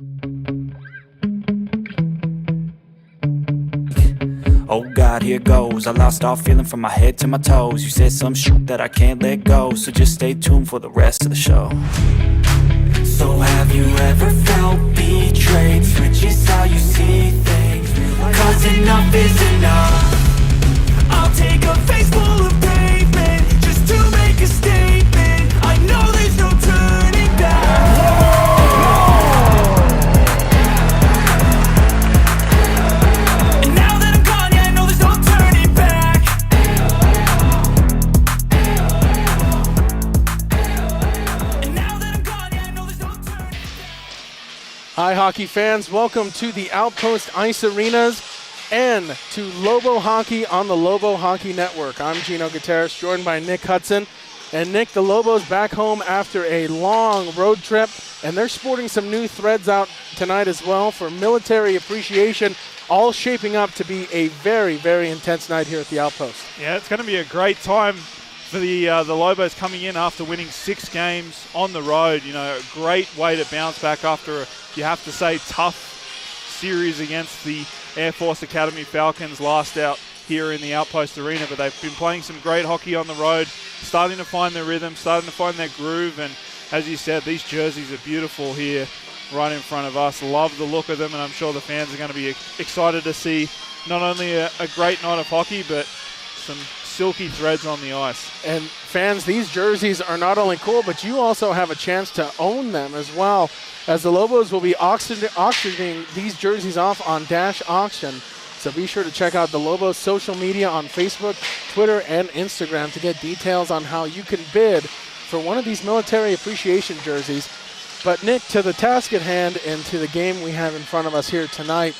Oh God, here goes. I lost all feeling from my head to my toes. You said some shit that I can't let go, so just stay tuned for the rest of the show. So have you ever felt betrayed? Switches how you see things, 'cause enough is enough. I'll take a face full of pavement just to make a statement. I know there's no turning back. And now that I'm gone, yeah, I know there's no turning back. And now that I'm gone, yeah, I know there's no turning back. Hi, hockey fans. Welcome to the Outpost Ice Arenas and to Lobo Hockey on the Lobo Hockey Network. I'm Gino Gutierrez, joined by Nick Hudson. And Nick, the Lobos back home after a long road trip, and they're sporting some new threads out tonight as well for military appreciation, all shaping up to be a very, very intense night here at the Outpost. Yeah, it's going to be a great time for the Lobos coming in after winning 6 games on the road. You know, a great way to bounce back after, you have to say, tough series against the Air Force Academy Falcons last out here in the Outpost Arena. But they've been playing some great hockey on the road, starting to find their rhythm, starting to find their groove. And as you said, these jerseys are beautiful here right in front of us. Love the look of them, and I'm sure the fans are going to be excited to see not only a great night of hockey, but some silky threads on the ice. And fans, these jerseys are not only cool, but you also have a chance to own them as well, as the Lobos will be auctioning these jerseys off on Dash Auction. So be sure to check out the Lobos social media on Facebook, Twitter, and Instagram to get details on how you can bid for one of these military appreciation jerseys. But Nick, to the task at hand and to the game we have in front of us here tonight,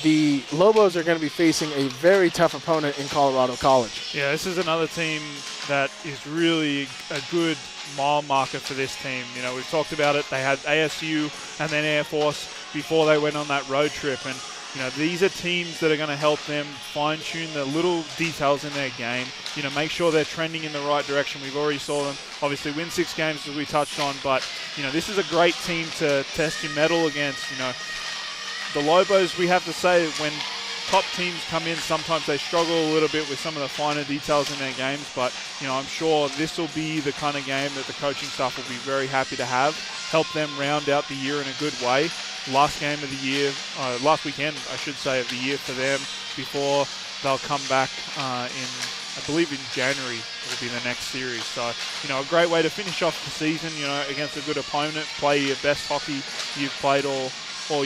the Lobos are going to be facing a very tough opponent in Colorado College. Yeah, this is another team that is really a good mile marker for this team. You know, we've talked about it. They had ASU and then Air Force before they went on that road trip. And, you know, these are teams that are going to help them fine-tune the little details in their game, you know, make sure they're trending in the right direction. We've already saw them obviously win 6 games, as we touched on, but, you know, this is a great team to test your mettle against. You know, the Lobos, we have to say, when top teams come in, sometimes they struggle a little bit with some of the finer details in their games, but, you know, I'm sure this will be the kind of game that the coaching staff will be very happy to have, help them round out the year in a good way. Last game of the year, last weekend, I should say, of the year for them before they'll come back in, I believe in January will be the next series. So, you know, a great way to finish off the season, you know, against a good opponent, play your best hockey you've played all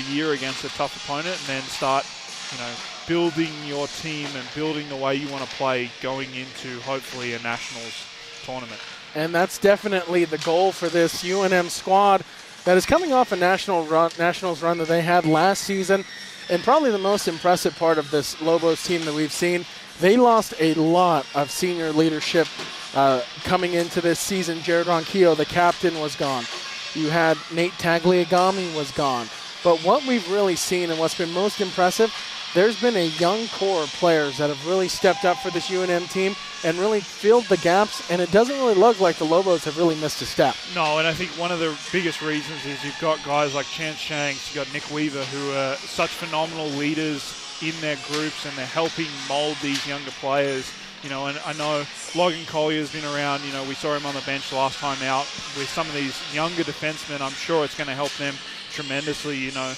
year against a tough opponent, and then start, you know, building your team and building the way you want to play going into hopefully a Nationals tournament. And that's definitely the goal for this UNM squad that is coming off a Nationals run that they had last season. And probably the most impressive part of this Lobos team that we've seen, they lost a lot of senior leadership coming into this season. Jared Ronquillo, the captain, was gone. You had Nate Tagliagami was gone. But what we've really seen and what's been most impressive, there's been a young core of players that have really stepped up for this UNM team and really filled the gaps, and it doesn't really look like the Lobos have really missed a step. No, and I think one of the biggest reasons is you've got guys like Chance Shanks, you've got Nick Weaver, who are such phenomenal leaders in their groups, and they're helping mold these younger players. You know, and I know Logan Collier's been around. You know, we saw him on the bench last time out with some of these younger defensemen. I'm sure it's going to help them tremendously. You know,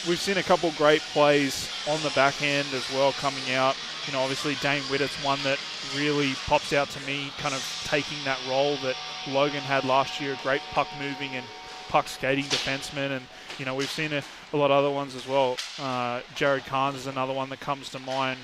we've seen a couple great plays on the back end as well coming out. You know, obviously Dane Whittett's one that really pops out to me, kind of taking that role that Logan had last year, great puck moving and puck skating defenseman. And, you know, we've seen a lot of other ones as well. Jared Carnes is another one that comes to mind.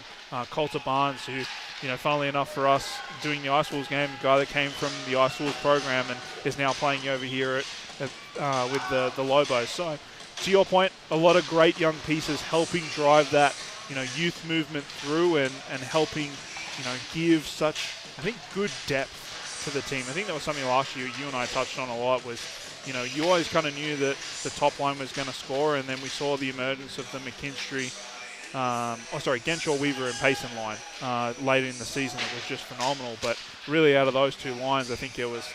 Coulter Barnes, who, you know, funnily enough for us, doing the Ice Wolves game, a guy that came from the Ice Wolves program and is now playing over here with the Lobos. So, to your point, a lot of great young pieces helping drive that, you know, youth movement through and helping, you know, give such, I think, good depth to the team. I think that was something last year you and I touched on a lot was, you know, you always kind of knew that the top line was going to score, and then we saw the emergence of the McKinstry, Genshaw, Weaver, and Payson line later in the season. It was just phenomenal. But really, out of those two lines, I think it was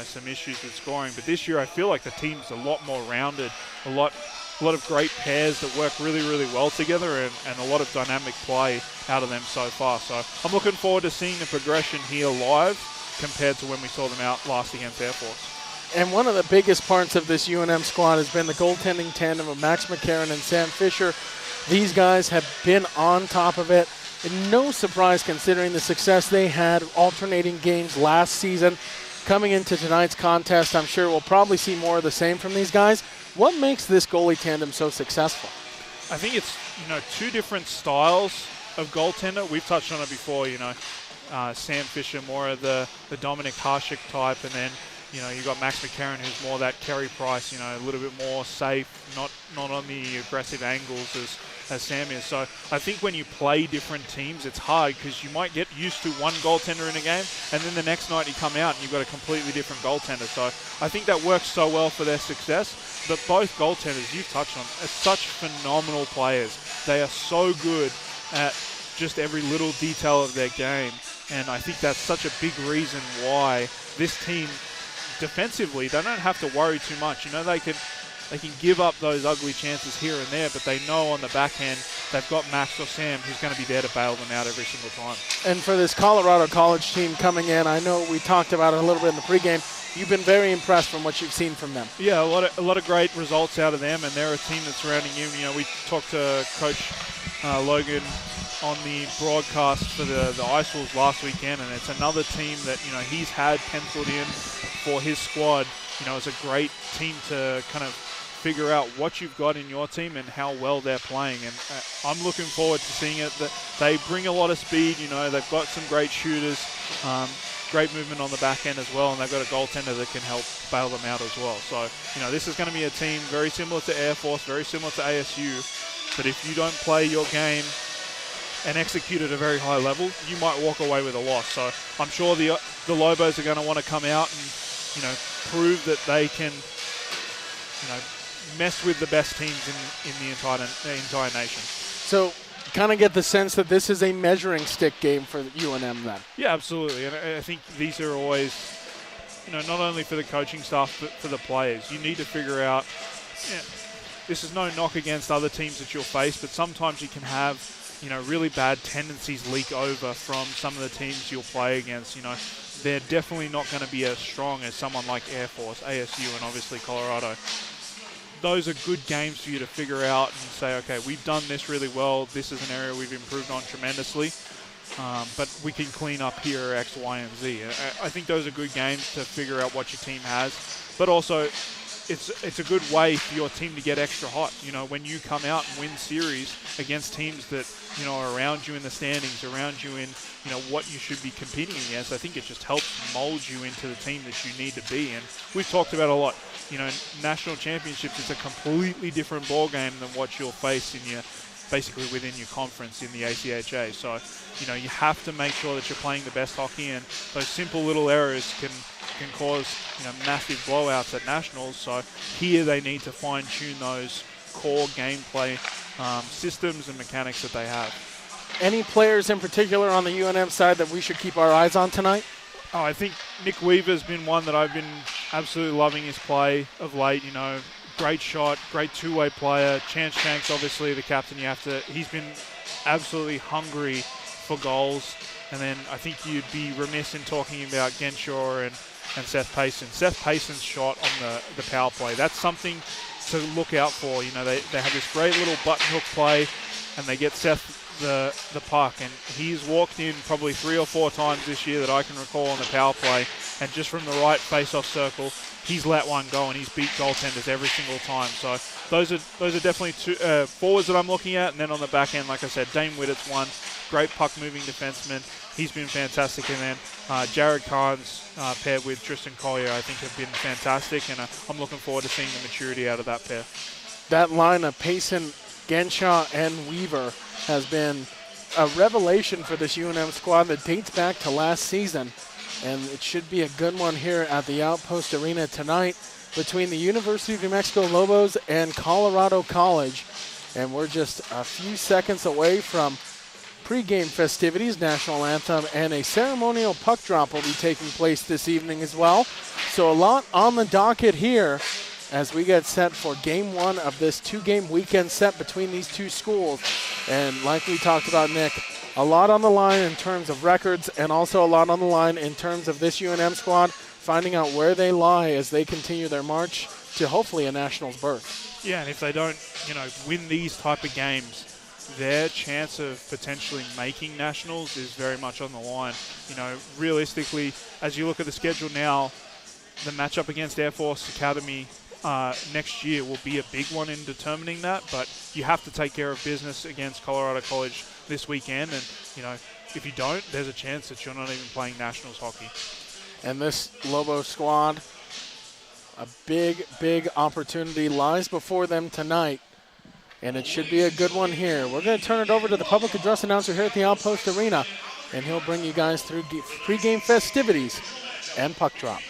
some issues with scoring. But this year I feel like the team's a lot more rounded, a lot of great pairs that work really, really well together, and a lot of dynamic play out of them so far. So I'm looking forward to seeing the progression here live compared to when we saw them out last against Air Force. And one of the biggest parts of this UNM squad has been the goaltending tandem of Max McCarron and Sam Fisher. These guys have been on top of it. And no surprise considering the success they had alternating games last season. Coming into tonight's contest, I'm sure we'll probably see more of the same from these guys. What makes this goalie tandem so successful? I think it's, two different styles of goaltender. We've touched on it before, Sam Fisher, more of the Dominic Hasek type, and then, you've got Max McCarron, who's more that Carey Price, a little bit more safe, not on the aggressive angles as Sam is. So I think when you play different teams, it's hard because you might get used to one goaltender in a game, and then the next night you come out and you've got a completely different goaltender. So I think that works so well for their success. But both goaltenders you've touched on are such phenomenal players. They are so good at just every little detail of their game. And I think that's such a big reason why this team, defensively, they don't have to worry too much. They can give up those ugly chances here and there, but they know on the back end they've got Max or Sam who's going to be there to bail them out every single time. And for this Colorado College team coming in, I know we talked about it a little bit in the pregame. You've been very impressed from what you've seen from them. Yeah, a lot of great results out of them, and they're a team that's surrounding you. We talked to Coach Logan on the broadcast for the Ice Wolves last weekend, and it's another team that he's had penciled in for his squad. It's a great team to kind of figure out what you've got in your team and how well they're playing. And I'm looking forward to seeing it. That they bring a lot of speed. They've got some great shooters, great movement on the back end as well, and they've got a goaltender that can help bail them out as well. So, this is going to be a team very similar to Air Force, very similar to ASU. But if you don't play your game and execute at a very high level, you might walk away with a loss. So I'm sure the Lobos are going to want to come out and prove that they can mess with the best teams in the entire nation. So kind of get the sense that this is a measuring stick game for UNM then. Yeah, absolutely. And I think these are always, not only for the coaching staff, but for the players. You need to figure out, this is no knock against other teams that you'll face, but sometimes you can have, really bad tendencies leak over from some of the teams you'll play against. They're definitely not going to be as strong as someone like Air Force, ASU, and obviously Colorado. Those are good games for you to figure out and say, okay, we've done this really well. This is an area we've improved on tremendously. But we can clean up here X, Y, and Z. I think those are good games to figure out what your team has. But also, it's a good way for your team to get extra hot. When you come out and win series against teams that, are around you in the standings, around you in, what you should be competing against, I think it just helps mold you into the team that you need to be. And we've talked about a lot. National championships is a completely different ball game than what you'll face basically within your conference in the ACHA. So, you have to make sure that you're playing the best hockey, and those simple little errors can cause, massive blowouts at nationals. So here they need to fine-tune those core gameplay systems and mechanics that they have. Any players in particular on the UNM side that we should keep our eyes on tonight? Oh, I think Nick Weaver's been one that I've been absolutely loving his play of late. Great shot, great two-way player. Chance Shanks, obviously the captain. He's been absolutely hungry for goals. And then I think you'd be remiss in talking about Genshaw and Seth Payson. Seth Payson's shot on the power play, that's something to look out for. They have this great little button hook play, and they get Seth the puck, and he's walked in probably 3 or 4 times this year that I can recall on the power play, and just from the right face-off circle, he's let one go, and he's beat goaltenders every single time. So those are definitely two forwards that I'm looking at, and then on the back end, like I said, Dane Whittett's one, great puck-moving defenseman. He's been fantastic, and then Jared Carnes paired with Tristan Collier, I think, have been fantastic, and I'm looking forward to seeing the maturity out of that pair. That line of Payson, Genshaw, and Weaver has been a revelation for this UNM squad that dates back to last season, and it should be a good one here at the Outpost Arena tonight between the University of New Mexico Lobos and Colorado College. And we're just a few seconds away from pregame festivities, national anthem, and a ceremonial puck drop will be taking place this evening as well. So a lot on the docket here as we get set for game one of this two-game weekend set between these two schools. And like we talked about, Nick, a lot on the line in terms of records and also a lot on the line in terms of this UNM squad finding out where they lie as they continue their march to hopefully a Nationals berth. Yeah, and if they don't, win these type of games, their chance of potentially making Nationals is very much on the line. Realistically, as you look at the schedule now, the matchup against Air Force Academy next year will be a big one in determining that, but you have to take care of business against Colorado College this weekend, and if you don't, there's a chance that you're not even playing Nationals hockey. And this Lobo squad, a big opportunity lies before them tonight, and it should be a good one here. We're going to turn it over to the public address announcer here at the Outpost Arena, and he'll bring you guys through pregame festivities and puck drop.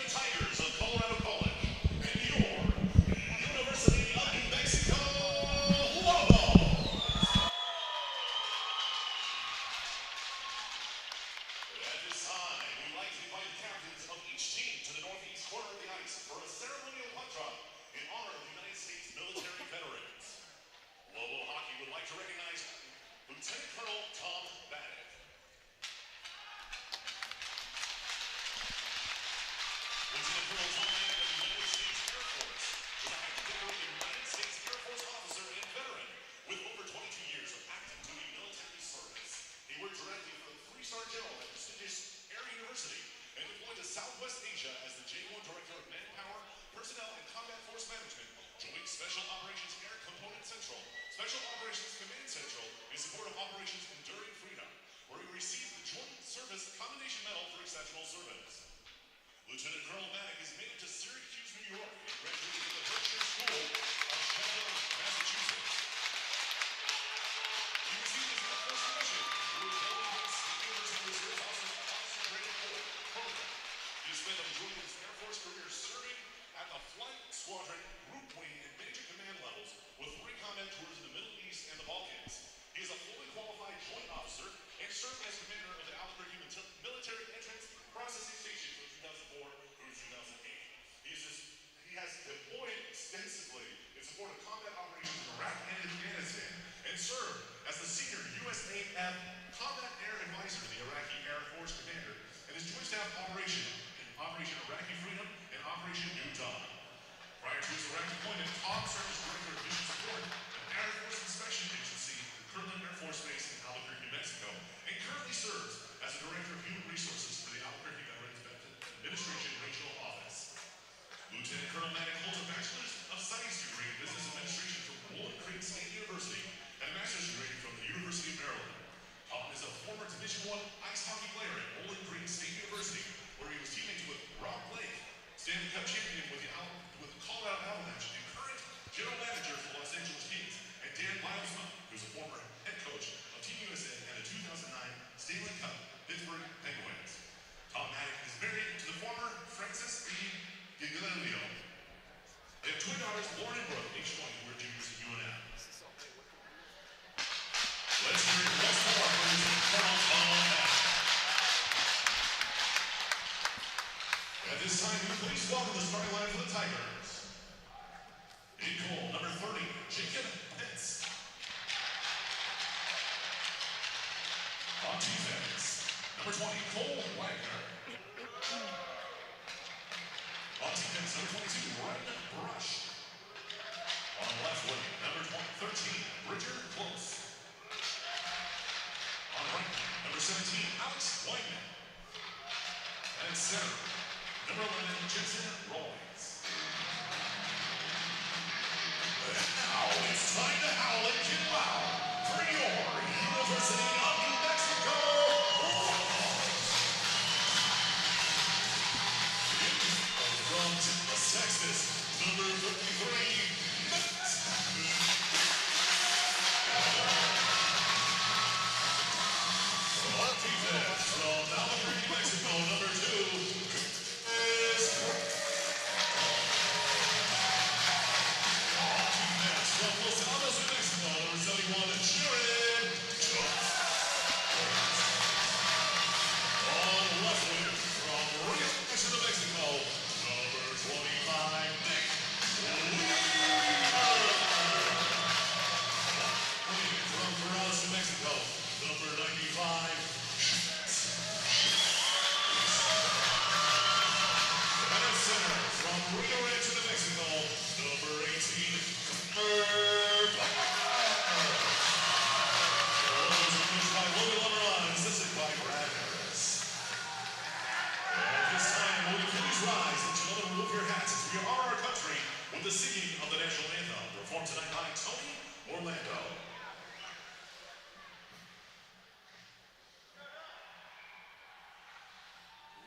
The singing of the national anthem, performed tonight by Tony Orlando.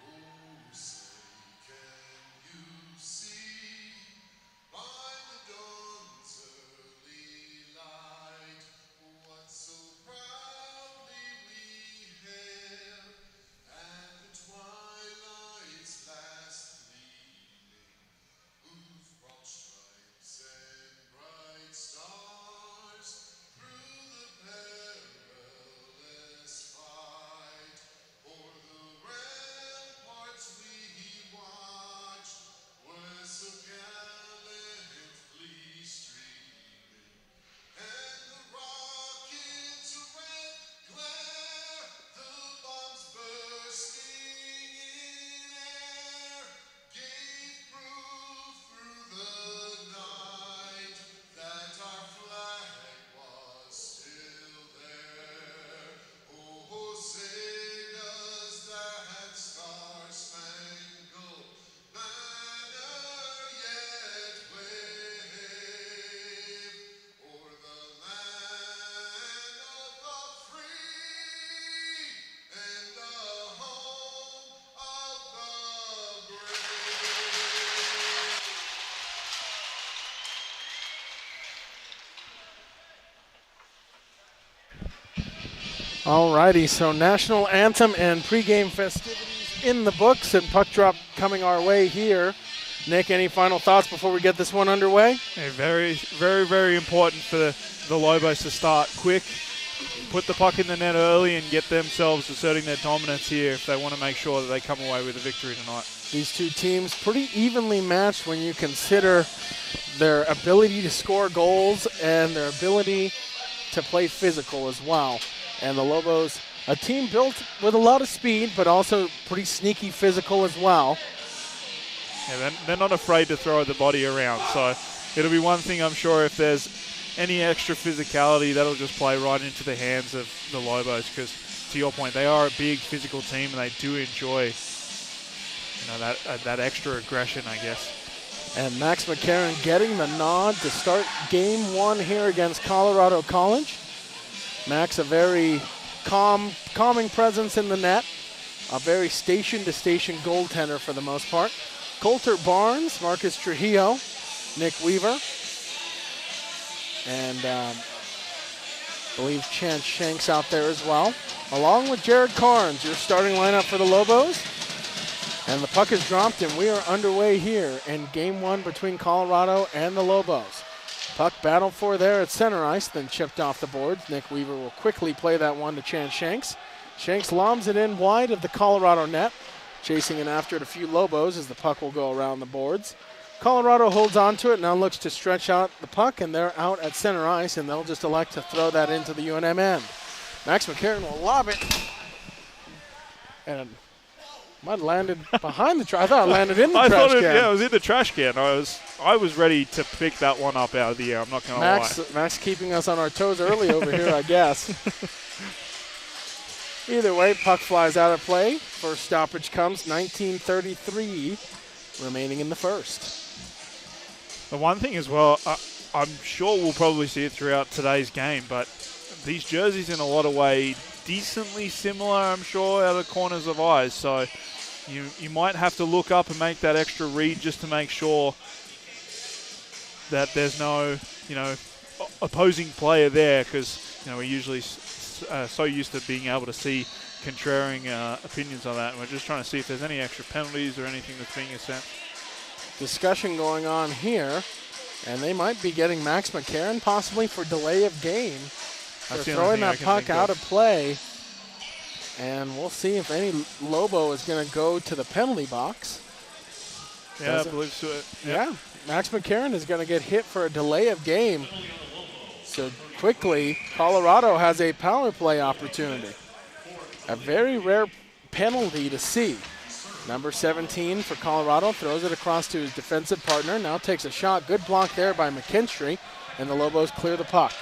Oh, say, can you see by the dawn's early light what so proudly we hailed at the twilight's last gleaming, whose broad stripes and bright stars through the perilous fight o'er the ramparts we watched were so gallantly streaming, and the rocket's red glare, the bombs bursting in air, gave proof through the night that our flag was still there. Oh, say does that star-spangled banner yet wave o'er the land of the free and the home of the brave? Alrighty, so national anthem and pregame festivities in the books, and puck drop coming our way here. Nick, any final thoughts before we get this one underway? Yeah, very, very, very important for the Lobos to start quick, put the puck in the net early, and get themselves asserting their dominance here if they want to make sure that they come away with a victory tonight. These two teams pretty evenly matched when you consider their ability to score goals and their ability to play physical as well. And the Lobos, a team built with a lot of speed, but also pretty sneaky physical as well. Yeah, they're not afraid to throw the body around, so it'll be one thing, I'm sure, if there's any extra physicality, that'll just play right into the hands of the Lobos, because to your point, they are a big physical team and they do enjoy that extra aggression, I guess. And Max McCarron getting the nod to start game one here against Colorado College. Max, a very calming presence in the net, a very station-to-station goaltender for the most part. Coulter Barnes, Marcus Trujillo, Nick Weaver, and I believe Chance Shanks out there as well, along with Jared Carnes, your starting lineup for the Lobos. And the puck is dropped, and we are underway here in game one between Colorado and the Lobos. Puck battled for there at center ice, then chipped off the boards. Nick Weaver will quickly play that one to Chance Shanks. Shanks lobs it in wide of the Colorado net, chasing in after it a few Lobos as the puck will go around the boards. Colorado holds on to it, now looks to stretch out the puck, and they're out at center ice, and they'll just elect to throw that into the UNM end. Max McCarron will lob it, and might have landed behind the trash. I thought it landed in the trash can. Yeah, it was in the trash can. I was ready to pick that one up out of the air. I'm not going to lie. Max keeping us on our toes early over here, I guess. Either way, puck flies out of play. First stoppage comes, 19:33 remaining in the first. The one thing as well, I'm sure we'll probably see it throughout today's game, but these jerseys in a lot of ways decently similar, I'm sure, out of the corners of eyes. So you might have to look up and make that extra read just to make sure that there's no, opposing player there, because, we're usually so used to being able to see contrarian opinions on that. And we're just trying to see if there's any extra penalties or anything that's being assessed. Discussion going on here, and they might be getting Max McCarron possibly for delay of game. They're throwing that puck out of play, and we'll see if any Lobo is going to go to the penalty box. Yeah, I believe so. Yeah, Max McCarron is going to get hit for a delay of game. So quickly, Colorado has a power play opportunity. A very rare penalty to see. Number 17 for Colorado throws it across to his defensive partner. Now takes a shot. Good block there by McKinstry, and the Lobos clear the puck.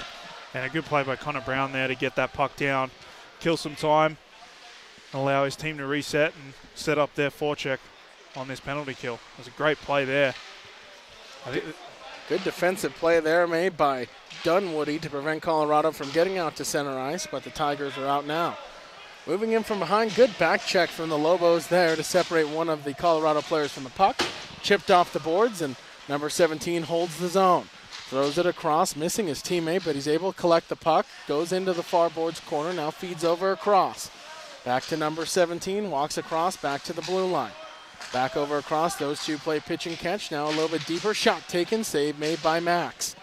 And a good play by Connor Brown there to get that puck down, kill some time, and allow his team to reset and set up their forecheck on this penalty kill. It was a great play there. Good defensive play there made by Dunwoody to prevent Colorado from getting out to center ice, but the Tigers are out now. Moving in from behind, good back check from the Lobos there to separate one of the Colorado players from the puck. Chipped off the boards, and number 17 holds the zone. Throws it across, missing his teammate, but he's able to collect the puck. Goes into the far boards corner, now feeds over across. Back to number 17, walks across, back to the blue line. Back over across, those two play pitch and catch. Now a little bit deeper, shot taken, save made by Max.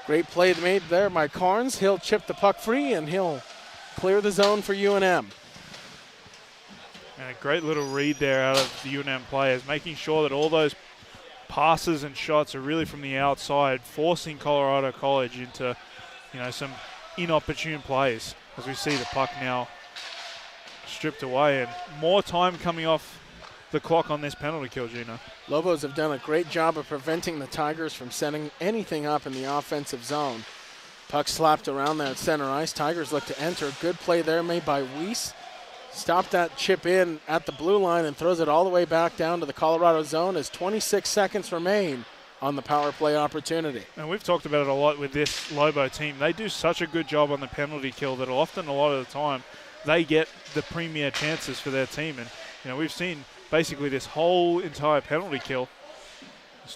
Great play made there by Carnes. He'll chip the puck free, and he'll clear the zone for UNM. And a great little read there out of the UNM players, making sure that all those passes and shots are really from the outside, forcing Colorado College into, some inopportune plays. As we see the puck now stripped away, and more time coming off the clock on this penalty kill, Gina. Lobos have done a great job of preventing the Tigers from setting anything up in the offensive zone. Puck slapped around there at center ice. Tigers look to enter. Good play there made by Weiss. Stopped that chip in at the blue line and throws it all the way back down to the Colorado zone as 26 seconds remain on the power play opportunity. And we've talked about it a lot with this Lobo team. They do such a good job on the penalty kill that often, a lot of the time, they get the premier chances for their team. And, we've seen basically this whole entire penalty kill.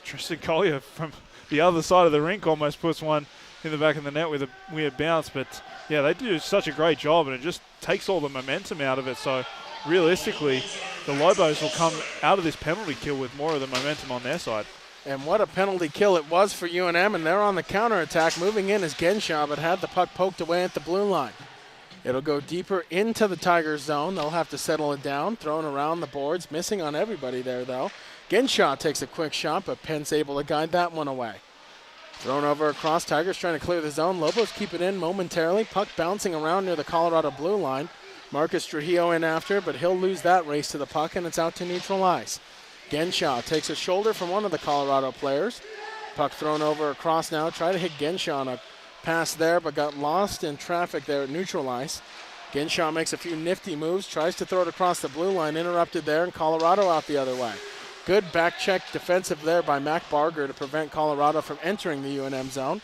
Tristan Collier from the other side of the rink almost puts one in the back of the net with a weird bounce. But, yeah, they do such a great job, and it just takes all the momentum out of it. So, realistically, the Lobos will come out of this penalty kill with more of the momentum on their side. And what a penalty kill it was for UNM, and they're on the counterattack. Moving in is Genshaw, but had the puck poked away at the blue line. It'll go deeper into the Tigers zone. They'll have to settle it down, thrown around the boards, missing on everybody there, though. Genshaw takes a quick shot, but Pence able to guide that one away. Thrown over across, Tigers trying to clear the zone. Lobos keep it in momentarily. Puck bouncing around near the Colorado blue line. Marcus Trujillo in after, but he'll lose that race to the puck, and it's out to neutral ice. Genshaw takes a shoulder from one of the Colorado players. Puck thrown over across now. Try to hit Genshaw on a pass there, but got lost in traffic there at neutral ice. Genshaw makes a few nifty moves, tries to throw it across the blue line, interrupted there, and Colorado out the other way. Good back check defensive there by Mac Barger to prevent Colorado from entering the UNM zone.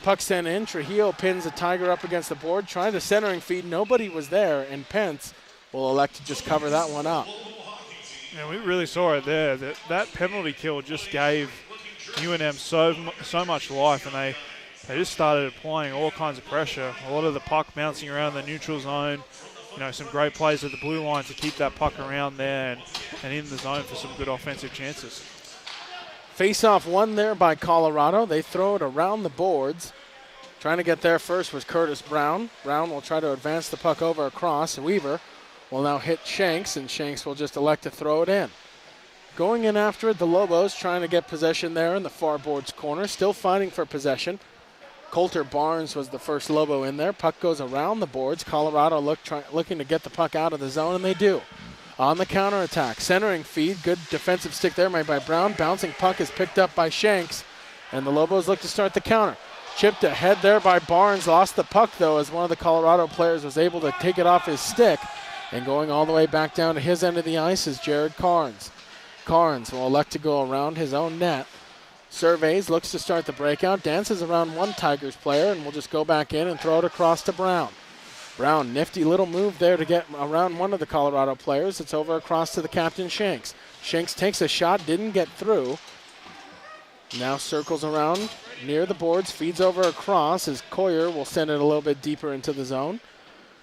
Puck sent in. Trujillo pins the Tiger up against the board, trying to centering feed. Nobody was there, and Pence will elect to just cover that one up. Yeah, we really saw it there. That penalty kill just gave UNM so much life, and they just started applying all kinds of pressure. A lot of the puck bouncing around the neutral zone. Some great plays at the blue line to keep that puck around there and in the zone for some good offensive chances. Face-off won there by Colorado. They throw it around the boards. Trying to get there first was Curtis Brown. Brown will try to advance the puck over across. Weaver will now hit Shanks, and Shanks will just elect to throw it in. Going in after it, the Lobos trying to get possession there in the far boards corner. Still fighting for possession. Coulter Barnes was the first Lobo in there. Puck goes around the boards. Colorado looking to get the puck out of the zone, and they do. On the counterattack, centering feed. Good defensive stick there made by Brown. Bouncing puck is picked up by Shanks, and the Lobos look to start the counter. Chipped ahead there by Barnes. Lost the puck, though, as one of the Colorado players was able to take it off his stick. And going all the way back down to his end of the ice is Jared Carnes. Carnes will elect to go around his own net. Surveys, looks to start the breakout, dances around one Tigers player, and will just go back in and throw it across to Brown. Brown, nifty little move there to get around one of the Colorado players. It's over across to the captain, Shanks. Shanks takes a shot, didn't get through. Now circles around near the boards, feeds over across as Coyer will send it a little bit deeper into the zone.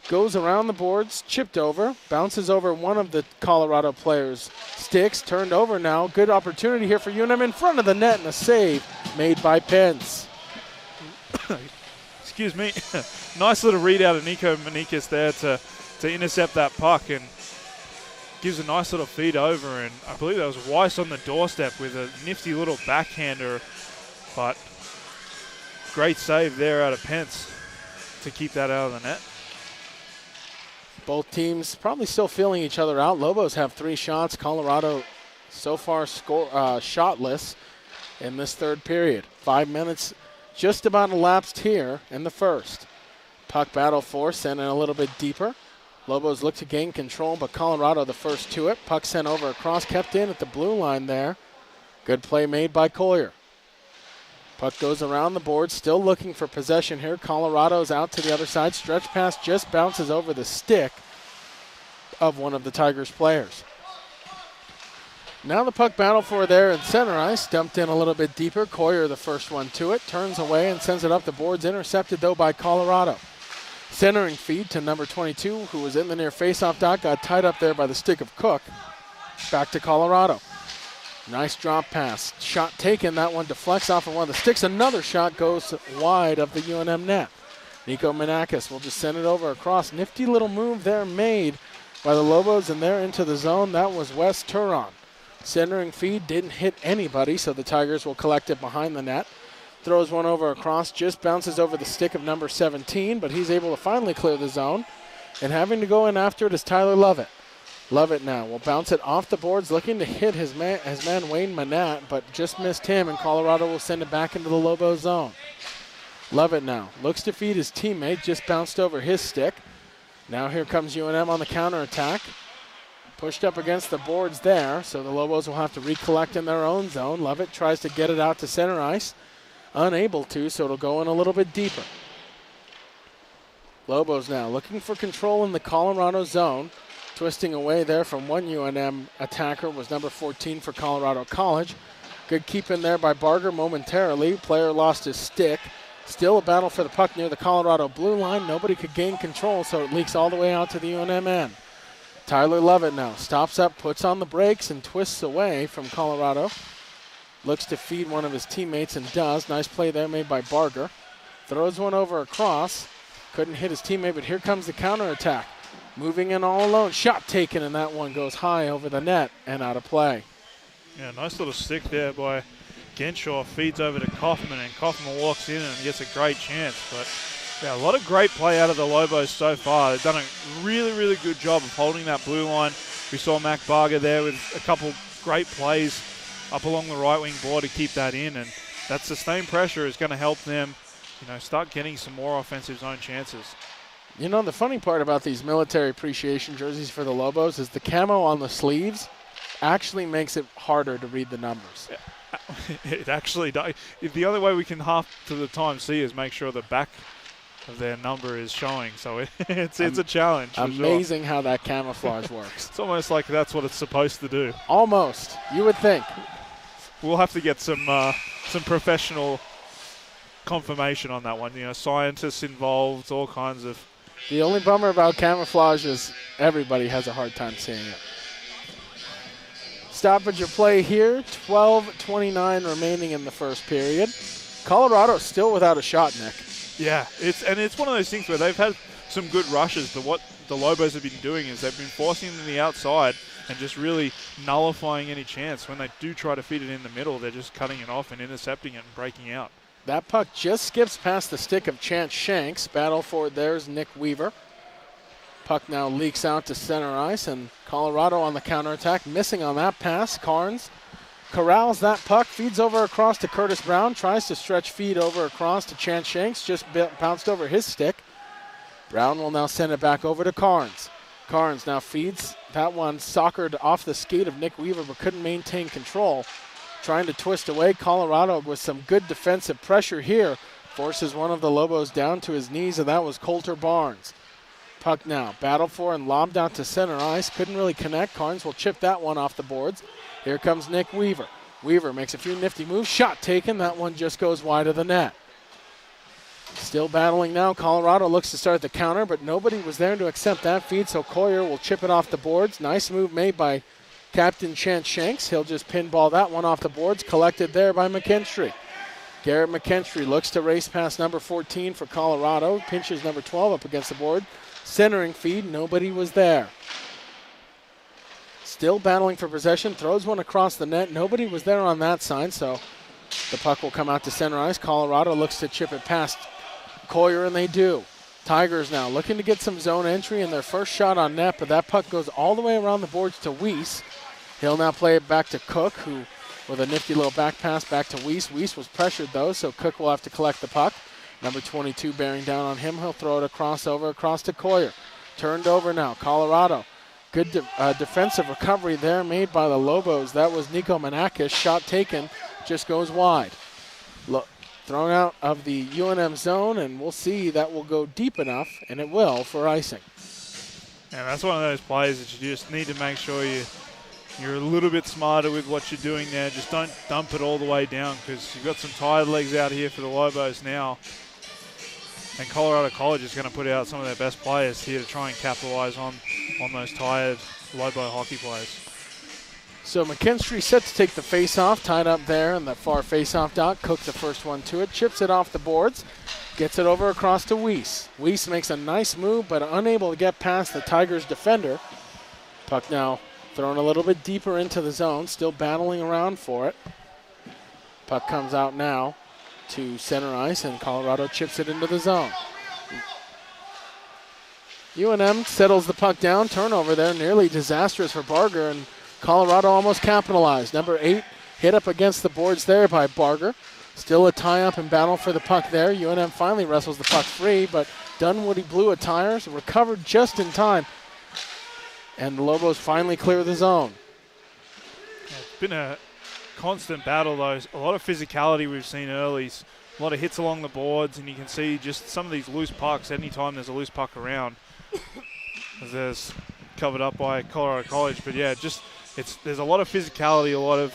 Goes around the boards, chipped over, bounces over one of the Colorado players' sticks, turned over now. Good opportunity here for UNM in front of the net, and a save made by Pence. Excuse me. Nice little read out of Nico Manikis there to intercept that puck, and gives a nice little feed over, and I believe that was Weiss on the doorstep with a nifty little backhander, but great save there out of Pence to keep that out of the net. Both teams probably still feeling each other out. Lobos have 3 shots. Colorado so far shotless in this third period. 5 minutes just about elapsed here in the first. Puck battle for sent in a little bit deeper. Lobos look to gain control, but Colorado the first to it. Puck sent over across, kept in at the blue line there. Good play made by Collier. Puck goes around the board, still looking for possession here. Colorado's out to the other side. Stretch pass just bounces over the stick of one of the Tigers players. Now the puck battle for there in center ice. Dumped in a little bit deeper. Collier the first one to it. Turns away and sends it up the boards. Intercepted though by Colorado. Centering feed to number 22, who was in the near faceoff dot. Got tied up there by the stick of Cook. Back to Colorado. Nice drop pass. Shot taken. That one deflects off of one of the sticks. Another shot goes wide of the UNM net. Nico Manakis will just send it over across. Nifty little move there made by the Lobos, and they're into the zone. That was Wes Turon. Centering feed didn't hit anybody, so the Tigers will collect it behind the net. Throws one over across, just bounces over the stick of number 17, but he's able to finally clear the zone. And having to go in after it is Tyler Lovett. Lovett now will bounce it off the boards, looking to hit his man Wayne Manat, but just missed him, and Colorado will send it back into the Lobo zone. Lovett now looks to feed his teammate, just bounced over his stick. Now here comes UNM on the counterattack. Pushed up against the boards there, so the Lobos will have to recollect in their own zone. Lovett tries to get it out to center ice. Unable to, so it'll go in a little bit deeper. Lobos now looking for control in the Colorado zone. Twisting away there from one UNM attacker was number 14 for Colorado College. Good keep in there by Barger momentarily. Player lost his stick. Still a battle for the puck near the Colorado blue line. Nobody could gain control, so it leaks all the way out to the UNM end. Tyler Lovett now stops up, puts on the brakes, and twists away from Colorado. Looks to feed one of his teammates and does. Nice play there made by Barger. Throws one over across. Couldn't hit his teammate, but here comes the counterattack. Moving in all alone. Shot taken, and that one goes high over the net and out of play. Yeah, nice little stick there by Genshaw. Feeds over to Kaufman, and Kaufman walks in and gets a great chance. But yeah, a lot of great play out of the Lobos so far. They've done a really, really good job of holding that blue line. We saw Mac Barger there with a couple great plays up along the right wing board to keep that in, and that sustained pressure is going to help them, start getting some more offensive zone chances. The funny part about these military appreciation jerseys for the Lobos is the camo on the sleeves actually makes it harder to read the numbers. It actually does. The only way we can half to the time see is make sure the back of their number is showing, so it's a challenge. Amazing how that camouflage works. It's almost like that's what it's supposed to do. Almost, you would think. We'll have to get some professional confirmation on that one. Scientists involved, all kinds of. The only bummer about camouflage is everybody has a hard time seeing it. Stoppage of play here. 12:29 remaining in the first period. Colorado still without a shot, Nick. Yeah, it's one of those things where they've had some good rushes, but what the Lobos have been doing is they've been forcing them to the outside and just really nullifying any chance. When they do try to feed it in the middle, they're just cutting it off and intercepting it and breaking out. That puck just skips past the stick of Chance Shanks. Battle for it, there's Nick Weaver. Puck now leaks out to center ice, and Colorado on the counterattack. Missing on that pass. Carnes corrals that puck, feeds over across to Curtis Brown, tries to stretch feed over across to Chance Shanks, just bounced over his stick. Brown will now send it back over to Carnes. Carnes now feeds that one, soccered off the skate of Nick Weaver, but couldn't maintain control. Trying to twist away. Colorado with some good defensive pressure here. Forces one of the Lobos down to his knees, and that was Coulter Barnes. Puck now battled for and lobbed out to center ice. Couldn't really connect. Carnes will chip that one off the boards. Here comes Nick Weaver. Weaver makes a few nifty moves. Shot taken. That one just goes wide of the net. Still battling now. Colorado looks to start the counter, but nobody was there to accept that feed, so Collier will chip it off the boards. Nice move made by Captain Chance Shanks. He'll just pinball that one off the boards. Collected there by McKinstry. Garrett McKinstry looks to race past number 14 for Colorado. Pinches number 12 up against the board. Centering feed. Nobody was there. Still battling for possession. Throws one across the net. Nobody was there on that side, so the puck will come out to center ice. Colorado looks to chip it past Collier, and they do. Tigers now looking to get some zone entry in their first shot on net, but that puck goes all the way around the boards to Weiss. He'll now play it back to Cook, who with a nifty little back pass back to Weiss. Weiss was pressured, though, so Cook will have to collect the puck. Number 22 bearing down on him. He'll throw it across to Coyer. Turned over now. Colorado. Good defensive recovery there made by the Lobos. That was Nico Manakis. Shot taken. Just goes wide. Thrown out of the UNM zone, and we'll see that will go deep enough, and it will for icing. And that's one of those plays that you just need to make sure you're a little bit smarter with what you're doing there. Just don't dump it all the way down, because you've got some tired legs out here for the Lobos now. And Colorado College is going to put out some of their best players here to try and capitalize on those tired Lobo hockey players. So McKinstry set to take the face-off, tied up there in the far face-off dot. Cook the first one to it, chips it off the boards, gets it over across to Weiss. Weiss makes a nice move, but unable to get past the Tigers defender. Puck now thrown a little bit deeper into the zone, still battling around for it. Puck comes out now to center ice, and Colorado chips it into the zone. UNM settles the puck down. Turnover there, nearly disastrous for Barger, and Colorado almost capitalized. Number 8 hit up against the boards there by Barger. Still a tie-up and battle for the puck there. UNM finally wrestles the puck free, but Dunwoody blew a tire, so recovered just in time. And the Lobos finally clear the zone. It's been a constant battle, though. A lot of physicality we've seen early. A lot of hits along the boards, and you can see just some of these loose pucks anytime there's a loose puck around. There's covered up by Colorado College, but yeah, there's a lot of physicality, a lot of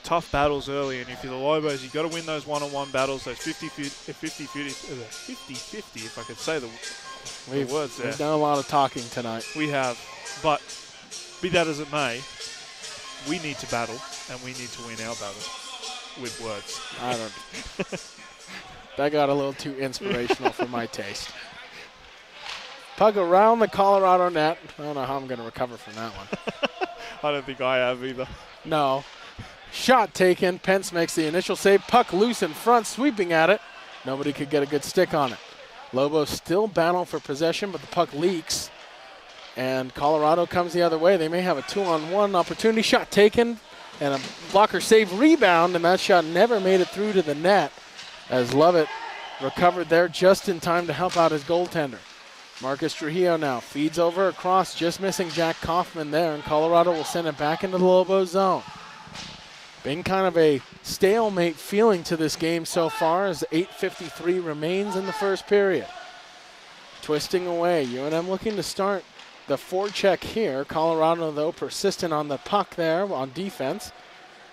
tough battles early, and if you're the Lobos, you've got to win those one-on-one battles, those 50-50, if I could say the words there. We've done a lot of talking tonight. We have, but be that as it may, we need to battle, and we need to win our battle with words. I don't. That got a little too inspirational for my taste. Puck around the Colorado net. I don't know how I'm going to recover from that one. I don't think I have either. No. Shot taken. Pence makes the initial save. Puck loose in front, sweeping at it. Nobody could get a good stick on it. Lobos still battle for possession, but the puck leaks. And Colorado comes the other way. They may have a 2-on-1 opportunity. Shot taken, and a blocker save rebound, and that shot never made it through to the net, as Lovett recovered there just in time to help out his goaltender. Marcus Trujillo now feeds over across, just missing Jack Kaufman there, and Colorado will send it back into the Lobo zone. Been kind of a stalemate feeling to this game so far, as 8:53 remains in the first period. Twisting away, UNM looking to start the forecheck here. Colorado, though, persistent on the puck there on defense.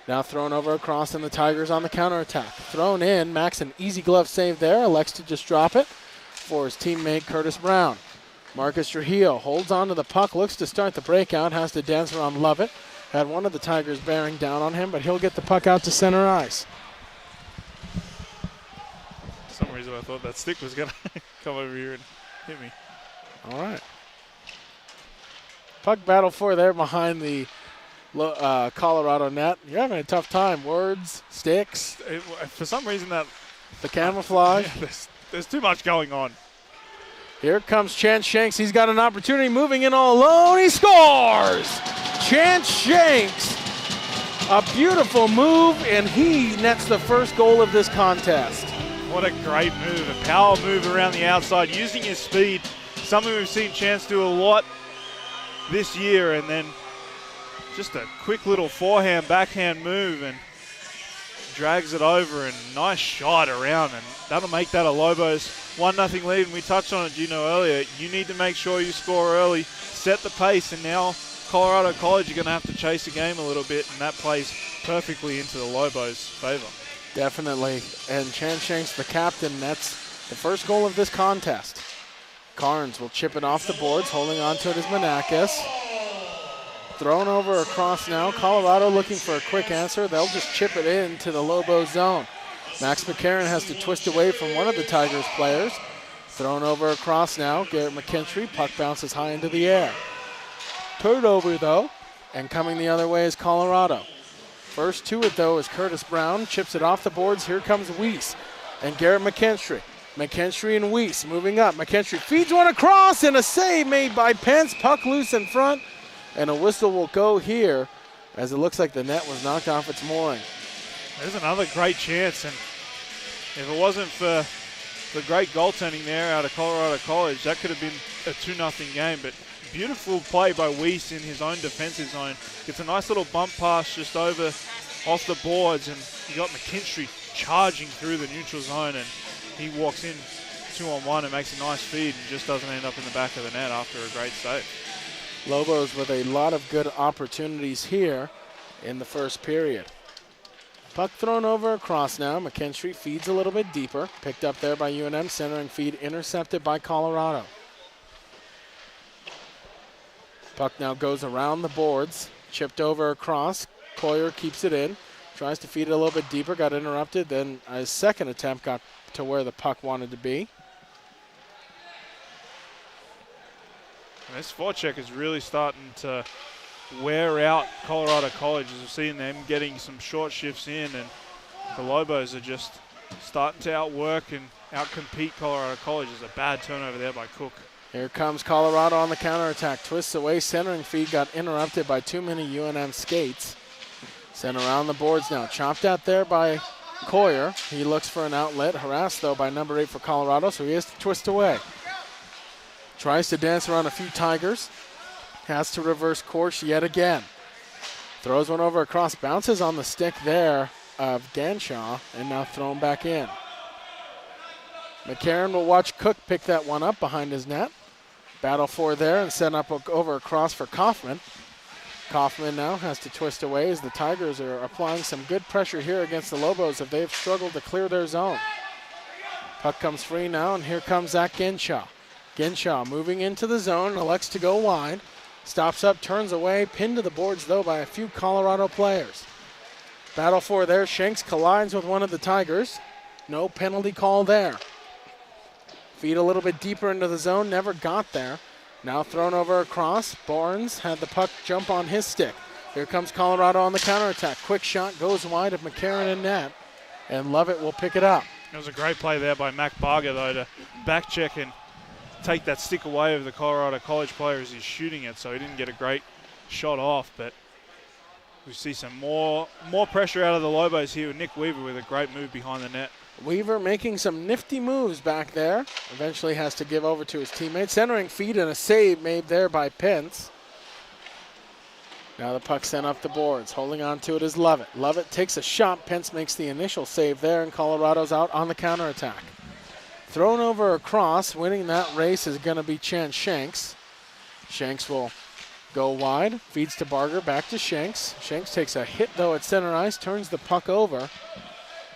Now thrown over across, and the Tigers on the counterattack. Thrown in, Max an easy glove save there, elects to just drop it for his teammate Curtis Brown. Marcus Trujillo holds on to the puck, looks to start the breakout, has to dance around Lovett. Had one of the Tigers bearing down on him, but he'll get the puck out to center ice. For some reason I thought that stick was going to come over here and hit me. All right. Puck battle for there behind the Colorado net. You're having a tough time. Words, sticks. For some reason that... The camouflage. Yeah, there's too much going on. Here comes Chance Shanks. He's got an opportunity, moving in all alone. He scores! Chance Shanks, a beautiful move, and he nets the first goal of this contest. What a great move, a power move around the outside, using his speed, something we've seen Chance do a lot this year, and then just a quick little forehand, backhand move, and drags it over, and nice shot around, and that'll make that a Lobos 1-0 lead. And we touched on it, earlier. You need to make sure you score early, set the pace, and now Colorado College are going to have to chase the game a little bit, and that plays perfectly into the Lobos' favor. Definitely. And Chance Shanks, the captain, nets the first goal of this contest. Carnes will chip it off the boards, holding on to it is Manakis. Thrown over across now. Colorado looking for a quick answer. They'll just chip it into the Lobo zone. Max McCarron has to twist away from one of the Tigers players. Thrown over across now. Garrett McKinstry. Puck bounces high into the air. Turned over, though, and coming the other way is Colorado. First to it, though, is Curtis Brown. Chips it off the boards. Here comes Weiss and Garrett McKinstry. McKinstry and Weiss moving up. McKinstry feeds one across and a save made by Pence. Puck loose in front, and a whistle will go here as it looks like the net was knocked off its mooring. There's another great chance, and if it wasn't for the great goaltending there out of Colorado College, that could have been a 2-0 game. But beautiful play by Weiss in his own defensive zone. Gets a nice little bump pass just over off the boards, and you got McKinstry charging through the neutral zone, and he walks in 2-on-1 and makes a nice feed and just doesn't end up in the back of the net after a great save. Lobos with a lot of good opportunities here in the first period. Puck thrown over across now. McKinstry feeds a little bit deeper. Picked up there by UNM. Centering feed intercepted by Colorado. Puck now goes around the boards. Chipped over across. Coyer keeps it in. Tries to feed it a little bit deeper. Got interrupted. Then his second attempt got to where the puck wanted to be. And this forecheck is really starting to wear out Colorado College, as we're seeing them getting some short shifts in, and the Lobos are just starting to outwork and outcompete Colorado College. There's a bad turnover there by Cook. Here comes Colorado on the counterattack. Twists away, centering feed got interrupted by too many UNM skates. Sent around the boards now. Chopped out there by Coyer. He looks for an outlet. Harassed, though, by number 8 for Colorado, so he has to twist away. Tries to dance around a few Tigers. Has to reverse course yet again. Throws one over across. Bounces on the stick there of Ganshaw, and now thrown back in. McCarron will watch Cook pick that one up behind his net. Battle for there and send up over across for Kaufman. Kaufman now has to twist away as the Tigers are applying some good pressure here against the Lobos if they've struggled to clear their zone. Puck comes free now, and here comes Zach Genshaw. Genshaw moving into the zone, elects to go wide. Stops up, turns away, pinned to the boards, though, by a few Colorado players. Battle for there. Shanks collides with one of the Tigers. No penalty call there. Feed a little bit deeper into the zone, never got there. Now thrown over across. Barnes had the puck jump on his stick. Here comes Colorado on the counterattack. Quick shot goes wide of McCarron and net, and Lovett will pick it up. It was a great play there by Mac Barger, though, to back check and take that stick away of the Colorado College player as he's shooting it, so he didn't get a great shot off. But we see some more pressure out of the Lobos here with Nick Weaver with a great move behind the net. Weaver making some nifty moves back there. Eventually has to give over to his teammate. Centering feed and a save made there by Pence. Now the puck sent up the boards. Holding on to it is Lovett. Lovett takes a shot. Pence makes the initial save there, and Colorado's out on the counterattack. Thrown over across. Winning that race is going to be Chance Shanks. Shanks will go wide. Feeds to Barger. Back to Shanks. Shanks takes a hit, though, at center ice. Turns the puck over.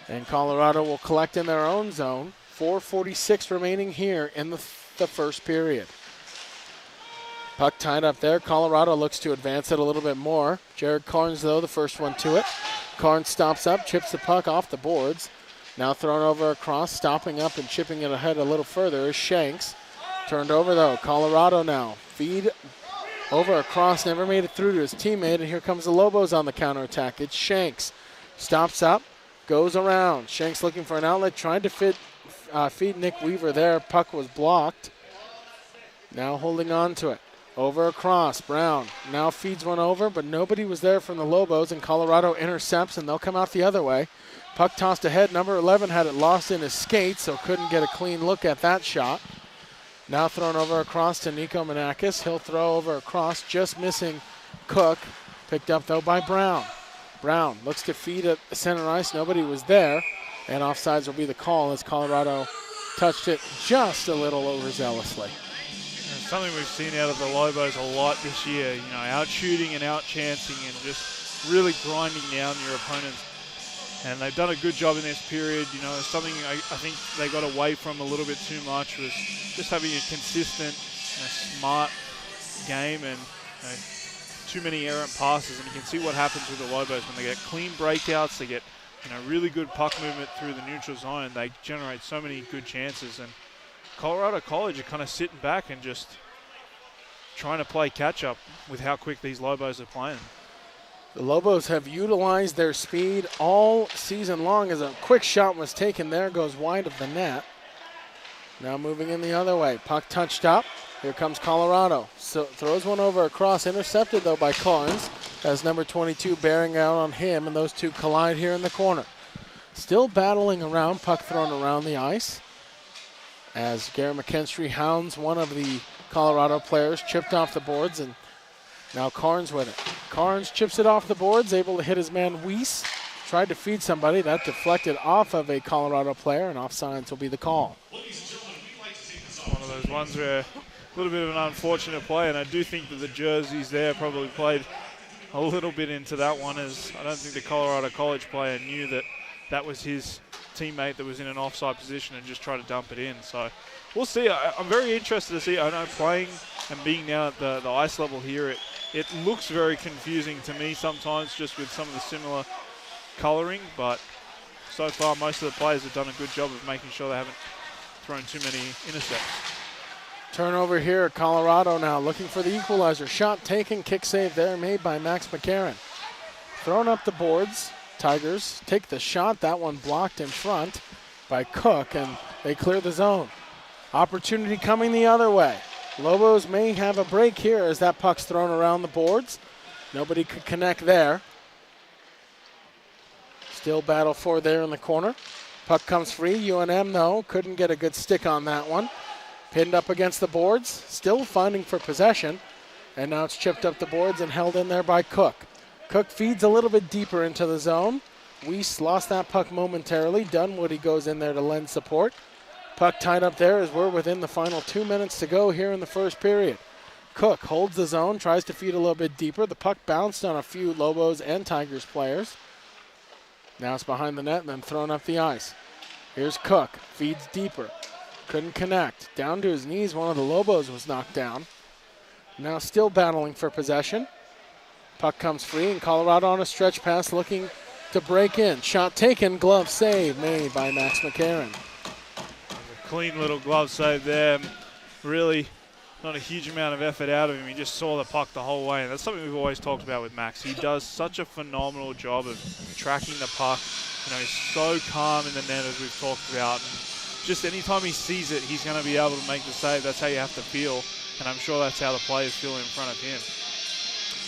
And Colorado will collect in their own zone. 4:46 remaining here in the first period. Puck tied up there. Colorado looks to advance it a little bit more. Jared Carnes, though, the first one to it. Carnes stops up, chips the puck off the boards. Now thrown over across, stopping up and chipping it ahead a little further is Shanks. Turned over, though. Colorado now. Feed over across, never made it through to his teammate, and here comes the Lobos on the counterattack. It's Shanks. Stops up, goes around. Shanks looking for an outlet, tried to feed Nick Weaver there. Puck was blocked. Now holding on to it. Over across, Brown now feeds one over, but nobody was there from the Lobos, and Colorado intercepts, and they'll come out the other way. Puck tossed ahead. Number 11 had it lost in his skates, so couldn't get a clean look at that shot. Now thrown over across to Nico Manakis. He'll throw over across, just missing Cook. Picked up, though, by Brown. Brown looks to feed at center ice. Nobody was there, and offsides will be the call as Colorado touched it just a little overzealously. And something we've seen out of the Lobos a lot this year, out shooting and out chancing and just really grinding down your opponents. And they've done a good job in this period. Something I think they got away from a little bit too much was just having a consistent, smart game and too many errant passes. And you can see what happens with the Lobos when they get clean breakouts. They get really good puck movement through the neutral zone. They generate so many good chances. And Colorado College are kind of sitting back and just trying to play catch up with how quick these Lobos are playing. The Lobos have utilized their speed all season long as a quick shot was taken there, goes wide of the net. Now moving in the other way. Puck touched up. Here comes Colorado. So throws one over across. Intercepted, though, by Carnes. As number 22 bearing out on him, and those two collide here in the corner. Still battling around. Puck thrown around the ice. As Garrett McKinstry hounds one of the Colorado players. Chipped off the boards, and now Carnes with it. Carnes chips it off the boards. Able to hit his man Weiss. Tried to feed somebody. That deflected off of a Colorado player, and offsides will be the call. One of those ones where a little bit of an unfortunate play, and I do think that the jerseys there probably played a little bit into that one, as I don't think the Colorado College player knew that that was his teammate that was in an offside position and just tried to dump it in. So we'll see. I'm very interested to see. I know playing and being now at the ice level here, it looks very confusing to me sometimes just with some of the similar colouring, but so far most of the players have done a good job of making sure they haven't thrown too many intercepts. Turnover here at Colorado now, looking for the equalizer. Shot taken, kick save there made by Max McCarron. Thrown up the boards. Tigers take the shot. That one blocked in front by Cook, and they clear the zone. Opportunity coming the other way. Lobos may have a break here as that puck's thrown around the boards. Nobody could connect there. Still battle for there in the corner. Puck comes free. UNM, though, couldn't get a good stick on that one. Pinned up against the boards. Still finding for possession. And now it's chipped up the boards and held in there by Cook. Cook feeds a little bit deeper into the zone. Weiss lost that puck momentarily. Dunwoody goes in there to lend support. Puck tied up there as we're within the final 2 minutes to go here in the first period. Cook holds the zone, tries to feed a little bit deeper. The puck bounced on a few Lobos and Tigers players. Now it's behind the net and then thrown up the ice. Here's Cook, feeds deeper. Couldn't connect. Down to his knees, one of the Lobos was knocked down. Now still battling for possession. Puck comes free, and Colorado on a stretch pass looking to break in. Shot taken, glove save made by Max McCarron. A clean little glove save there. Really not a huge amount of effort out of him. He just saw the puck the whole way, and that's something we've always talked about with Max. He does such a phenomenal job of tracking the puck. You know, he's so calm in the net, as we've talked about. And just anytime he sees it, he's going to be able to make the save. That's how you have to feel, and I'm sure that's how the players feel in front of him.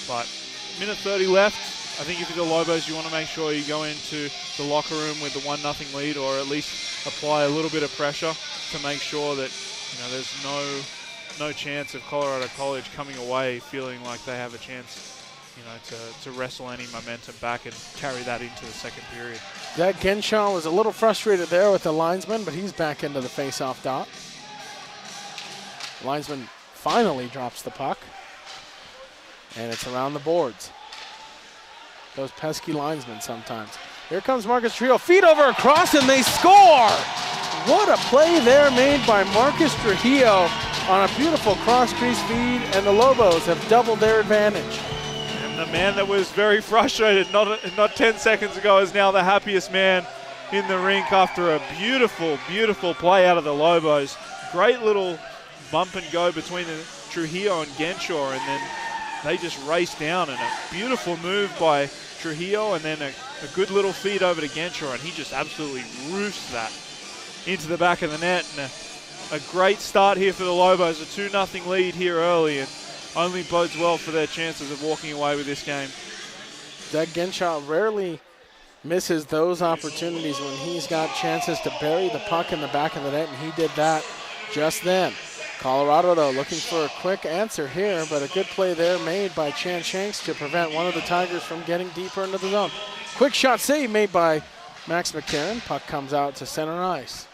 But minute 30 left. I think if you're the Lobos, you want to make sure you go into the locker room with the 1-0 lead, or at least apply a little bit of pressure to make sure that, you know, there's no chance of Colorado College coming away feeling like they have a chance, you know, to wrestle any momentum back and carry that into the second period. Zach Genshaw was a little frustrated there with the linesman, but he's back into the face-off dot. Linesman finally drops the puck, and it's around the boards. Those pesky linesmen sometimes. Here comes Marcus Trujillo. Feet over across, and they score! What a play there made by Marcus Trujillo on a beautiful cross-crease feed, and the Lobos have doubled their advantage. And the man that was very frustrated not 10 seconds ago is now the happiest man in the rink after a beautiful, beautiful play out of the Lobos. Great little bump and go between Trujillo and Genshaw, and then they just raced down, and a beautiful move by Trujillo, and then a good little feed over to Genshaw, and he just absolutely roofs that into the back of the net. And a great start here for the Lobos, a 2-0 lead here early, and only bodes well for their chances of walking away with this game. Doug Genshaw rarely misses those opportunities when he's got chances to bury the puck in the back of the net, and he did that just then. Colorado, though, looking for a quick answer here, but a good play there made by Chan Shanks to prevent one of the Tigers from getting deeper into the zone. Quick shot save made by Max McCarron. Puck comes out to center ice.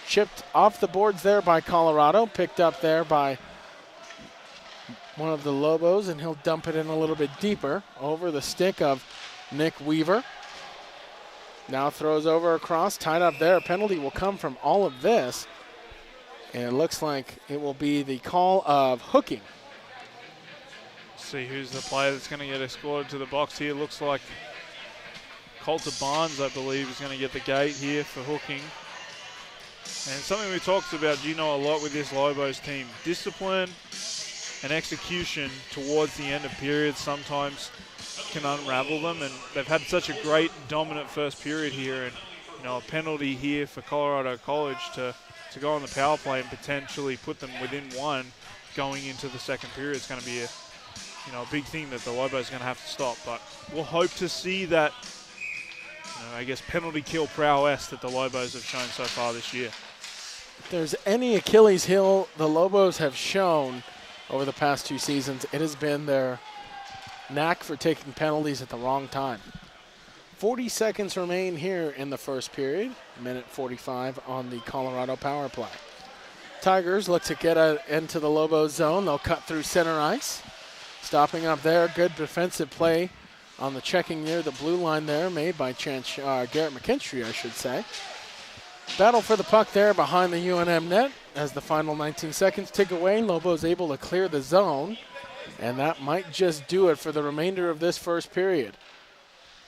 Chipped off the boards there by Colorado, picked up there by one of the Lobos, and he'll dump it in a little bit deeper over the stick of Nick Weaver. Now throws over across, tied up there. A penalty will come from all of this, and it looks like it will be the call of hooking. See who's the player that's going to get escorted to the box here. Looks like Coulter Barnes, I believe, is going to get the gate here for hooking. And something we talked about, a lot with this Lobos team. Discipline and execution towards the end of periods sometimes can unravel them, and they've had such a great dominant first period here, and a penalty here for Colorado College to to go on the power play and potentially put them within one going into the second period is going to be a big thing that the Lobos are going to have to stop. But we'll hope to see that, I guess, penalty kill prowess that the Lobos have shown so far this year. If there's any Achilles heel the Lobos have shown over the past 2 seasons, it has been their knack for taking penalties at the wrong time. 40 seconds remain here in the first period, minute 45 on the Colorado power play. Tigers look to get into the Lobos zone. They'll cut through center ice. Stopping up there, good defensive play on the checking near the blue line there, made by Garrett McKinstry, I should say. Battle for the puck there behind the UNM net as the final 19 seconds tick away. Lobos able to clear the zone, and that might just do it for the remainder of this first period.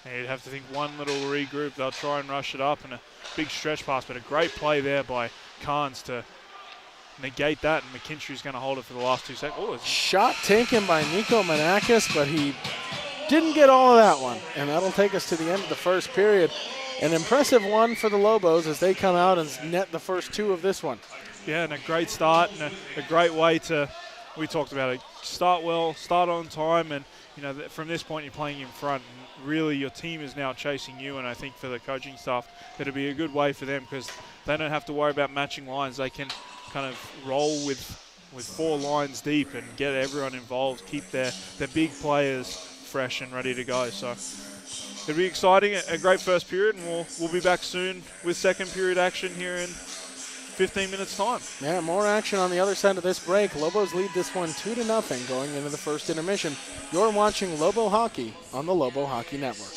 And you'd have to think one little regroup. They'll try and rush it up, and a big stretch pass, but a great play there by Carnes to negate that, and McKinstry's going to hold it for the last 2 seconds. Oh, shot taken by Nico Manakis, but he didn't get all of that one, and that'll take us to the end of the first period. An impressive one for the Lobos as they come out and net the first 2 of this one. Yeah, and a great start and a great way to, we talked about it, start well, start on time, and from this point you're playing in front. And really, your team is now chasing you, and I think for the coaching staff, that'll be a good way for them because they don't have to worry about matching lines. They can kind of roll with 4 lines deep and get everyone involved, keep their big players fresh and ready to go. So it'll be exciting, a great first period, and we'll be back soon with second period action here in 15 minutes time. Yeah, more action on the other side of this break. Lobos lead this one 2-0 going into the first intermission. You're watching Lobo Hockey on the Lobo Hockey Network.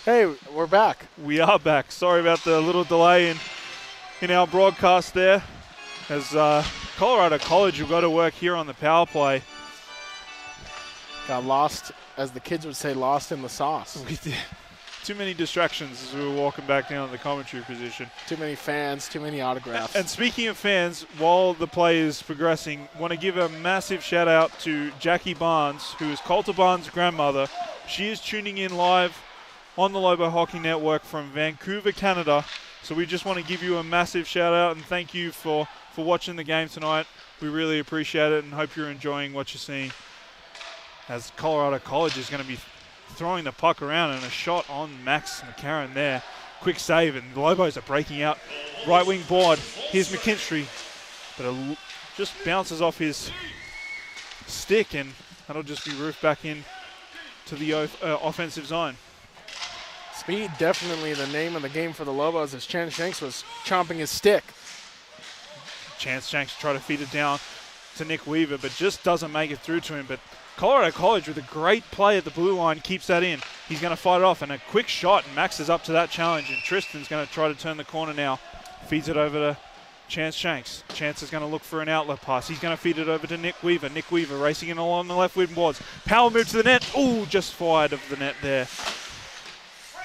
Hey, we're back. We are back. Sorry about the little delay in our broadcast there. As Colorado College will go to work here on the power play. Got lost, as the kids would say, lost in the sauce. We did. Too many distractions as we were walking back down to the commentary position. Too many fans, too many autographs. And speaking of fans, while the play is progressing, want to give a massive shout out to Jackie Barnes, who is Coulter Barnes' grandmother. She is tuning in live on the Lobo Hockey Network from Vancouver, Canada. So we just want to give you a massive shout out and thank you for watching the game tonight. We really appreciate it and hope you're enjoying what you're seeing. As Colorado College is going to be throwing the puck around and a shot on Max McCarron there. Quick save and the Lobos are breaking out. Right wing board. Here's McKinstry. But it just bounces off his stick and that'll just be roofed back in to the offensive zone. Speed definitely the name of the game for the Lobos as Chance Shanks was chomping his stick. Chance Shanks try to feed it down to Nick Weaver but just doesn't make it through to him. But Colorado College with a great play at the blue line keeps that in. He's going to fight it off and a quick shot and Max is up to that challenge and Tristan's going to try to turn the corner now. Feeds it over to Chance Shanks. Chance is going to look for an outlet pass. He's going to feed it over to Nick Weaver. Nick Weaver racing in along the left wing boards. Power move to the net. Ooh, just wide of the net there.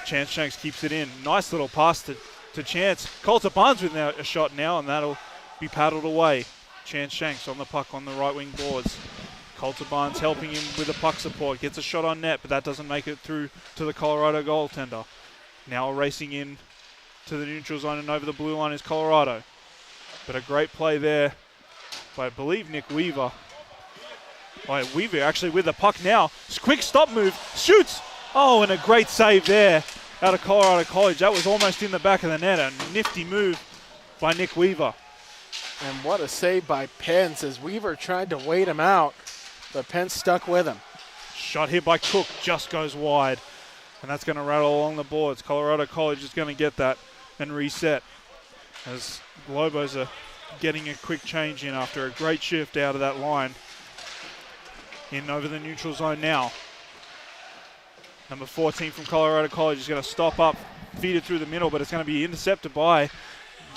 Chance Shanks keeps it in. Nice little pass to Chance. Coulter Barnes with a shot now and that'll be paddled away. Chance Shanks on the puck on the right wing boards. Coulter Barnes helping him with the puck support. Gets a shot on net, but that doesn't make it through to the Colorado goaltender. Now racing in to the neutral zone and over the blue line is Colorado. But a great play there by, I believe, Nick Weaver. Weaver actually with the puck now. Quick stop move. Shoots! Oh, and a great save there out of Colorado College. That was almost in the back of the net. A nifty move by Nick Weaver. And what a save by Pence as Weaver tried to wait him out, but Pence stuck with him. Shot here by Cook just goes wide. And that's going to rattle along the boards. Colorado College is going to get that and reset. As Lobos are getting a quick change in after a great shift out of that line. In over the neutral zone now. Number 14 from Colorado College is going to stop up, feed it through the middle, but it's going to be intercepted by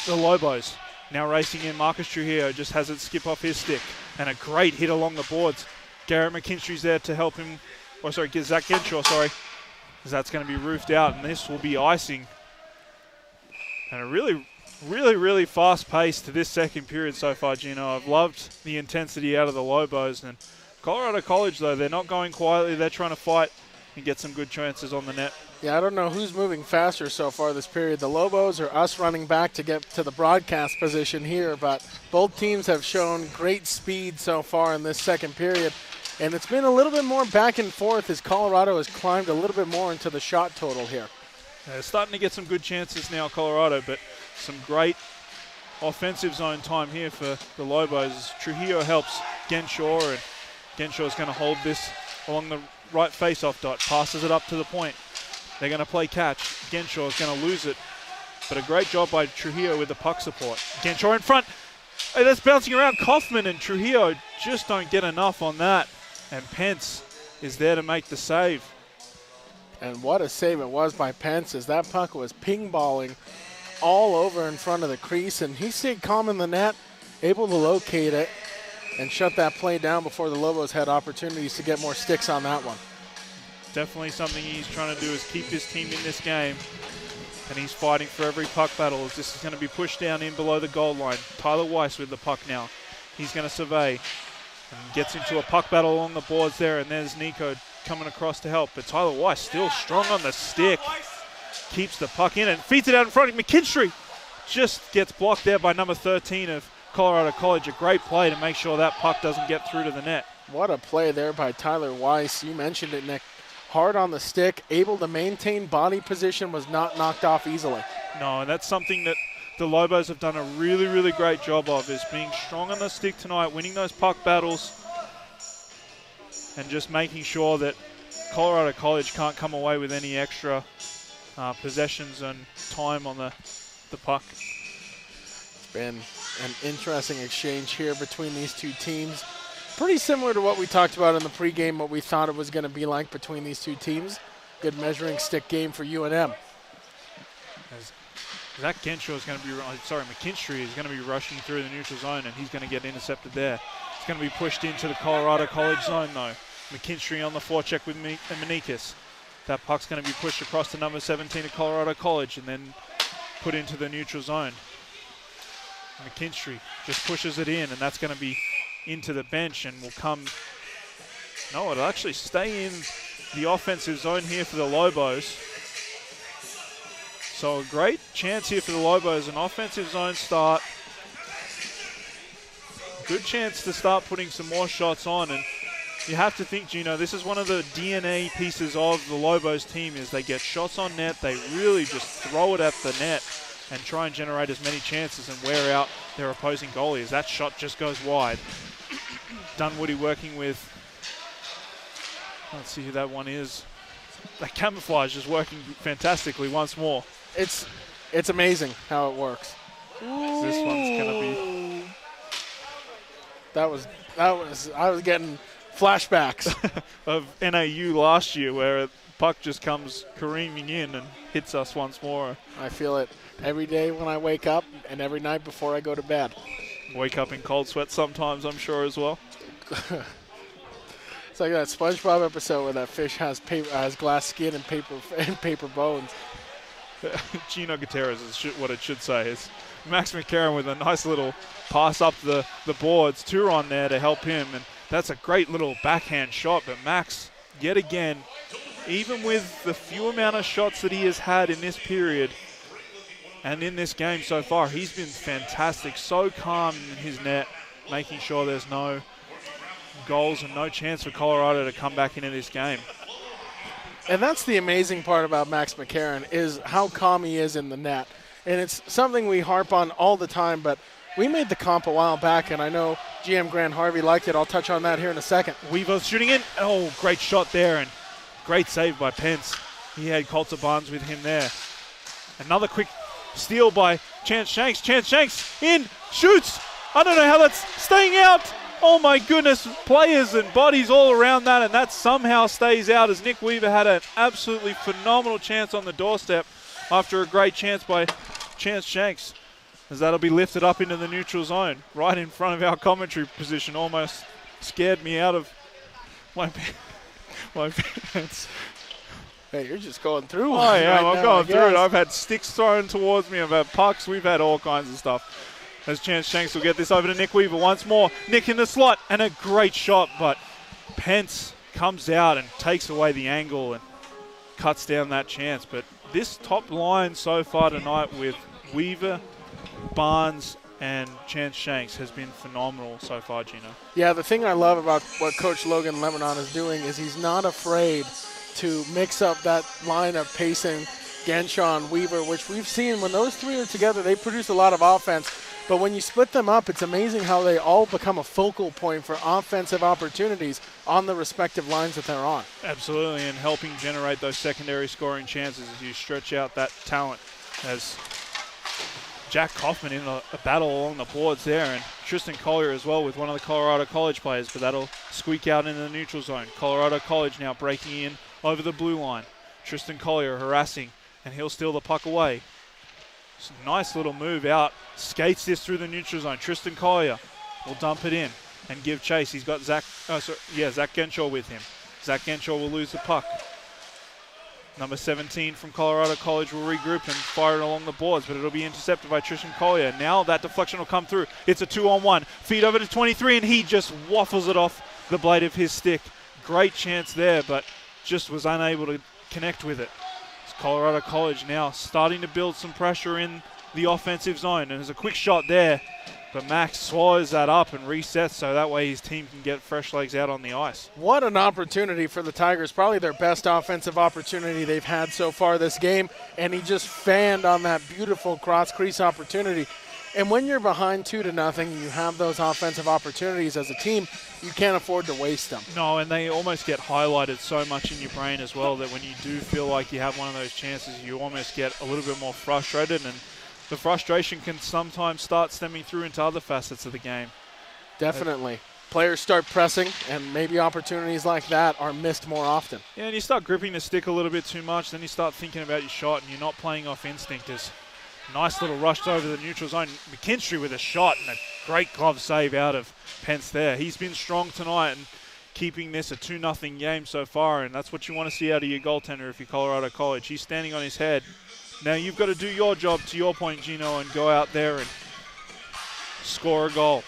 the Lobos. Now racing in, Marcus Trujillo just has it skip off his stick. And a great hit along the boards. Garrett McKinstry's there to help him. Get Zach Genshaw, As that's going to be roofed out, and this will be icing. And a really fast pace to this second period so far, Gino. I've loved the intensity out of the Lobos. And Colorado College, though, they're not going quietly. They're trying to fight and get some good chances on the net. Yeah, I don't know who's moving faster so far this period, the Lobos or us running back to get to the broadcast position here, but both teams have shown great speed so far in this second period, and it's been a little bit more back and forth as Colorado has climbed a little bit more into the shot total here. They're starting to get some good chances now, Colorado, but some great offensive zone time here for the Lobos. Trujillo helps Genshaw, and Genshaw's going to hold this along the right face-off dot, passes it up to the point. They're going to play catch. Genshaw is going to lose it. But a great job by Trujillo with the puck support. Genshaw in front. Hey, that's bouncing around. Kaufman and Trujillo just don't get enough on that. And Pence is there to make the save. And what a save it was by Pence as that puck was ping-balling all over in front of the crease. And he stayed calm in the net, able to locate it and shut that play down before the Lobos had opportunities to get more sticks on that one. Definitely something he's trying to do is keep his team in this game. And he's fighting for every puck battle as this is going to be pushed down in below the goal line. Tyler Weiss with the puck now. He's going to survey and gets into a puck battle along the boards there. And there's Nico coming across to help. But Tyler Weiss still strong on the stick. Keeps the puck in and feeds it out in front of McKinstry. Just gets blocked there by number 13 of Colorado College. A great play to make sure that puck doesn't get through to the net. What a play there by Tyler Weiss. You mentioned it, Nick. Hard on the stick, able to maintain body position, was not knocked off easily. No, and that's something that the Lobos have done a really great job of, is being strong on the stick tonight, winning those puck battles, and just making sure that Colorado College can't come away with any extra possessions and time on the puck. It's been an interesting exchange here between these two teams. Pretty similar to what we talked about in the pregame, what we thought it was going to be like between these two teams. Good measuring stick game for UNM. As Zach Genshaw is going to be, McKinstry is going to be rushing through the neutral zone, and he's going to get intercepted there. It's going to be pushed into the Colorado College zone, though. McKinstry on the forecheck with Manikis. That puck's going to be pushed across to number 17 of Colorado College and then put into the neutral zone. McKinstry just pushes it in, and that's going to be into the bench and will come. No, it'll actually stay in the offensive zone here for the Lobos. So a great chance here for the Lobos, an offensive zone start. Good chance to start putting some more shots on, and you have to think, Gino, this is one of the DNA pieces of the Lobos team is they get shots on net, they really just throw it at the net and try and generate as many chances and wear out their opposing goalie as that shot just goes wide. Dunwoody working with, let's see who that one is. That camouflage is working fantastically once more. It's amazing how it works. This one's going to be... I was getting flashbacks of NAU last year where a puck just comes careening in and hits us once more. I feel it every day when I wake up and every night before I go to bed. Wake up in cold sweat sometimes, I'm sure, as well. It's like that SpongeBob episode where that fish has glass skin and paper bones. Gino Gutierrez is what it should say. Is Max McCarron with a nice little pass up the boards. Turon there to help him, and that's a great little backhand shot. But Max, yet again, even with the few amount of shots that he has had in this period and in this game so far, he's been fantastic. So calm in his net, making sure there's no goals and no chance for Colorado to come back into this game. And that's the amazing part about Max McCarron is how calm he is in the net. And it's something we harp on all the time, but we made the comp a while back, and I know GM Grant Harvey liked it. I'll touch on that here in a second. Weaver shooting in. Oh, great shot there, and great save by Pence. He had Coulter Barnes with him there. Another quick steal by Chance Shanks. Chance Shanks in, shoots. I don't know how that's staying out. Oh my goodness, players and bodies all around that, and that somehow stays out as Nick Weaver had an absolutely phenomenal chance on the doorstep after a great chance by Chance Shanks, as that'll be lifted up into the neutral zone, right in front of our commentary position. Almost scared me out of my pants. Hey, you're just going through. Oh yeah, right I'm now, going through it. I've had sticks thrown towards me. I've had pucks. We've had all kinds of stuff. As Chance Shanks will get this over to Nick Weaver once more. Nick in the slot, and a great shot, but Pence comes out and takes away the angle and cuts down that chance. But this top line so far tonight with Weaver, Barnes, and Chance Shanks has been phenomenal so far, Gino. Yeah, the thing I love about what Coach Logan Lebanon is doing is he's not afraid to mix up that line of pacing, Genshaw and Weaver, which we've seen when those three are together, they produce a lot of offense. But when you split them up, it's amazing how they all become a focal point for offensive opportunities on the respective lines that they're on. Absolutely, and helping generate those secondary scoring chances as you stretch out that talent. As Jack Kaufman in a battle along the boards there, and Tristan Collier as well with one of the Colorado College players, but that'll squeak out into the neutral zone. Colorado College now breaking in over the blue line. Tristan Collier harassing, and he'll steal the puck away. Nice little move out. Skates this through the neutral zone. Tristan Collier will dump it in and give chase. He's got Zach Genshaw with him. Zach Genshaw will lose the puck. Number 17 from Colorado College will regroup and fire it along the boards, but it'll be intercepted by Tristan Collier. Now that deflection will come through. It's a 2-on-1. Feed over to 23, and he just waffles it off the blade of his stick. Great chance there, but just was unable to connect with it. Colorado College now starting to build some pressure in the offensive zone. And there's a quick shot there, but Max swallows that up and resets so that way his team can get fresh legs out on the ice. What an opportunity for the Tigers. Probably their best offensive opportunity they've had so far this game. And he just fanned on that beautiful cross-crease opportunity. And when you're behind 2-0 and you have those offensive opportunities as a team, you can't afford to waste them. No, and they almost get highlighted so much in your brain as well that when you do feel like you have one of those chances, you almost get a little bit more frustrated, and the frustration can sometimes start stemming through into other facets of the game. Definitely. players start pressing, and maybe opportunities like that are missed more often. Yeah, and you start gripping the stick a little bit too much, then you start thinking about your shot, and you're not playing off instinct. There's a nice little rush over the neutral zone. McKinstry with a shot and a great glove save out of Pence there. He's been strong tonight and keeping this a 2-0 game so far, and that's what you want to see out of your goaltender if you're Colorado College. He's standing on his head. Now you've got to do your job, to your point, Gino, and go out there and score a goal.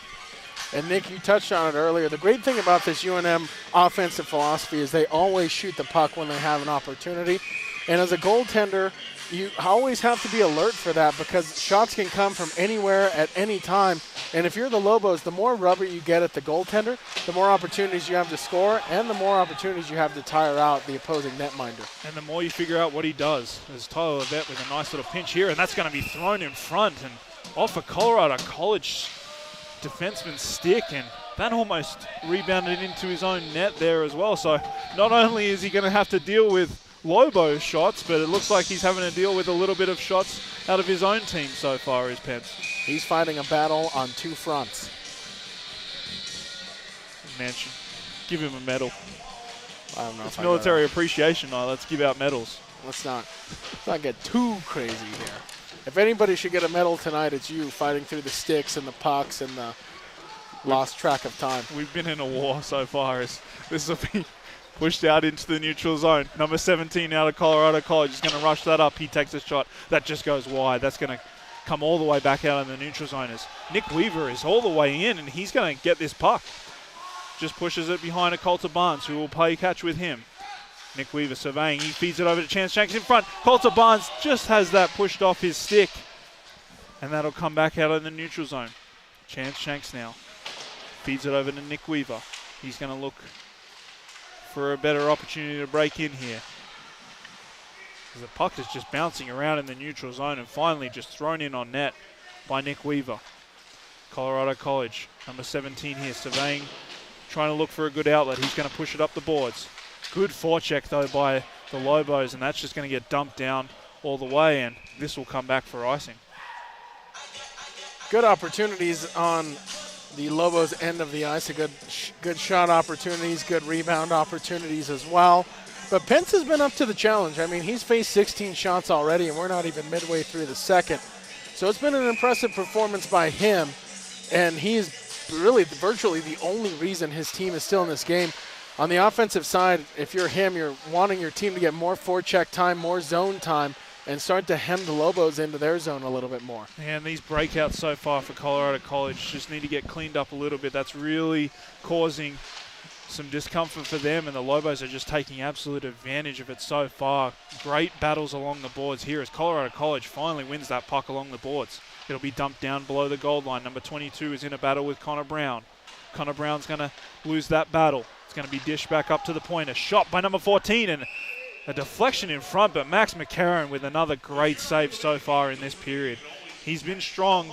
And Nick, you touched on it earlier. The great thing about this UNM offensive philosophy is they always shoot the puck when they have an opportunity. And as a goaltender, you always have to be alert for that because shots can come from anywhere at any time. And if you're the Lobos, the more rubber you get at the goaltender, the more opportunities you have to score and the more opportunities you have to tire out the opposing netminder. And the more you figure out what he does. There's Tyler Levette with a nice little pinch here, and that's going to be thrown in front and off a Colorado College defenseman's stick, and that almost rebounded into his own net there as well. So not only is he going to have to deal with Lobo shots, but it looks like he's having to deal with a little bit of shots out of his own team so far, is Pence. He's fighting a battle on two fronts. Man, should give him a medal. I don't know. It's military appreciation night. Let's give out medals. Let's not get too crazy here. If anybody should get a medal tonight, it's you, fighting through the sticks and the pucks and the lost track of time. We've been in a war so far. As this will be pushed out into the neutral zone. Number 17 out of Colorado College is going to rush that up. He takes a shot. That just goes wide. That's going to come all the way back out in the neutral zone. As Nick Weaver is all the way in, and he's going to get this puck. Just pushes it behind a Coulter Barnes, who will play catch with him. Nick Weaver surveying. He feeds it over to Chance Shanks in front. Coulter Barnes just has that pushed off his stick. And that'll come back out in the neutral zone. Chance Shanks now feeds it over to Nick Weaver. He's going to look for a better opportunity to break in here. The puck is just bouncing around in the neutral zone and finally just thrown in on net by Nick Weaver. Colorado College, number 17 here, surveying, trying to look for a good outlet. He's going to push it up the boards. Good forecheck, though, by the Lobos, and that's just going to get dumped down all the way, and this will come back for icing. Good opportunities on the Lobos' end of the ice. Good shot opportunities, good rebound opportunities as well. But Pence has been up to the challenge. I mean, he's faced 16 shots already, and we're not even midway through the second. So it's been an impressive performance by him, and he's really virtually the only reason his team is still in this game. On the offensive side, if you're him, you're wanting your team to get more forecheck time, more zone time, and start to hem the Lobos into their zone a little bit more. And these breakouts so far for Colorado College just need to get cleaned up a little bit. That's really causing some discomfort for them, and the Lobos are just taking absolute advantage of it so far. Great battles along the boards here as Colorado College finally wins that puck along the boards. It'll be dumped down below the goal line. Number 22 is in a battle with Connor Brown. Connor Brown's going to lose that battle. It's going to be dished back up to the point. A shot by number 14 and a deflection in front, but Max McCarron with another great save so far in this period. He's been strong.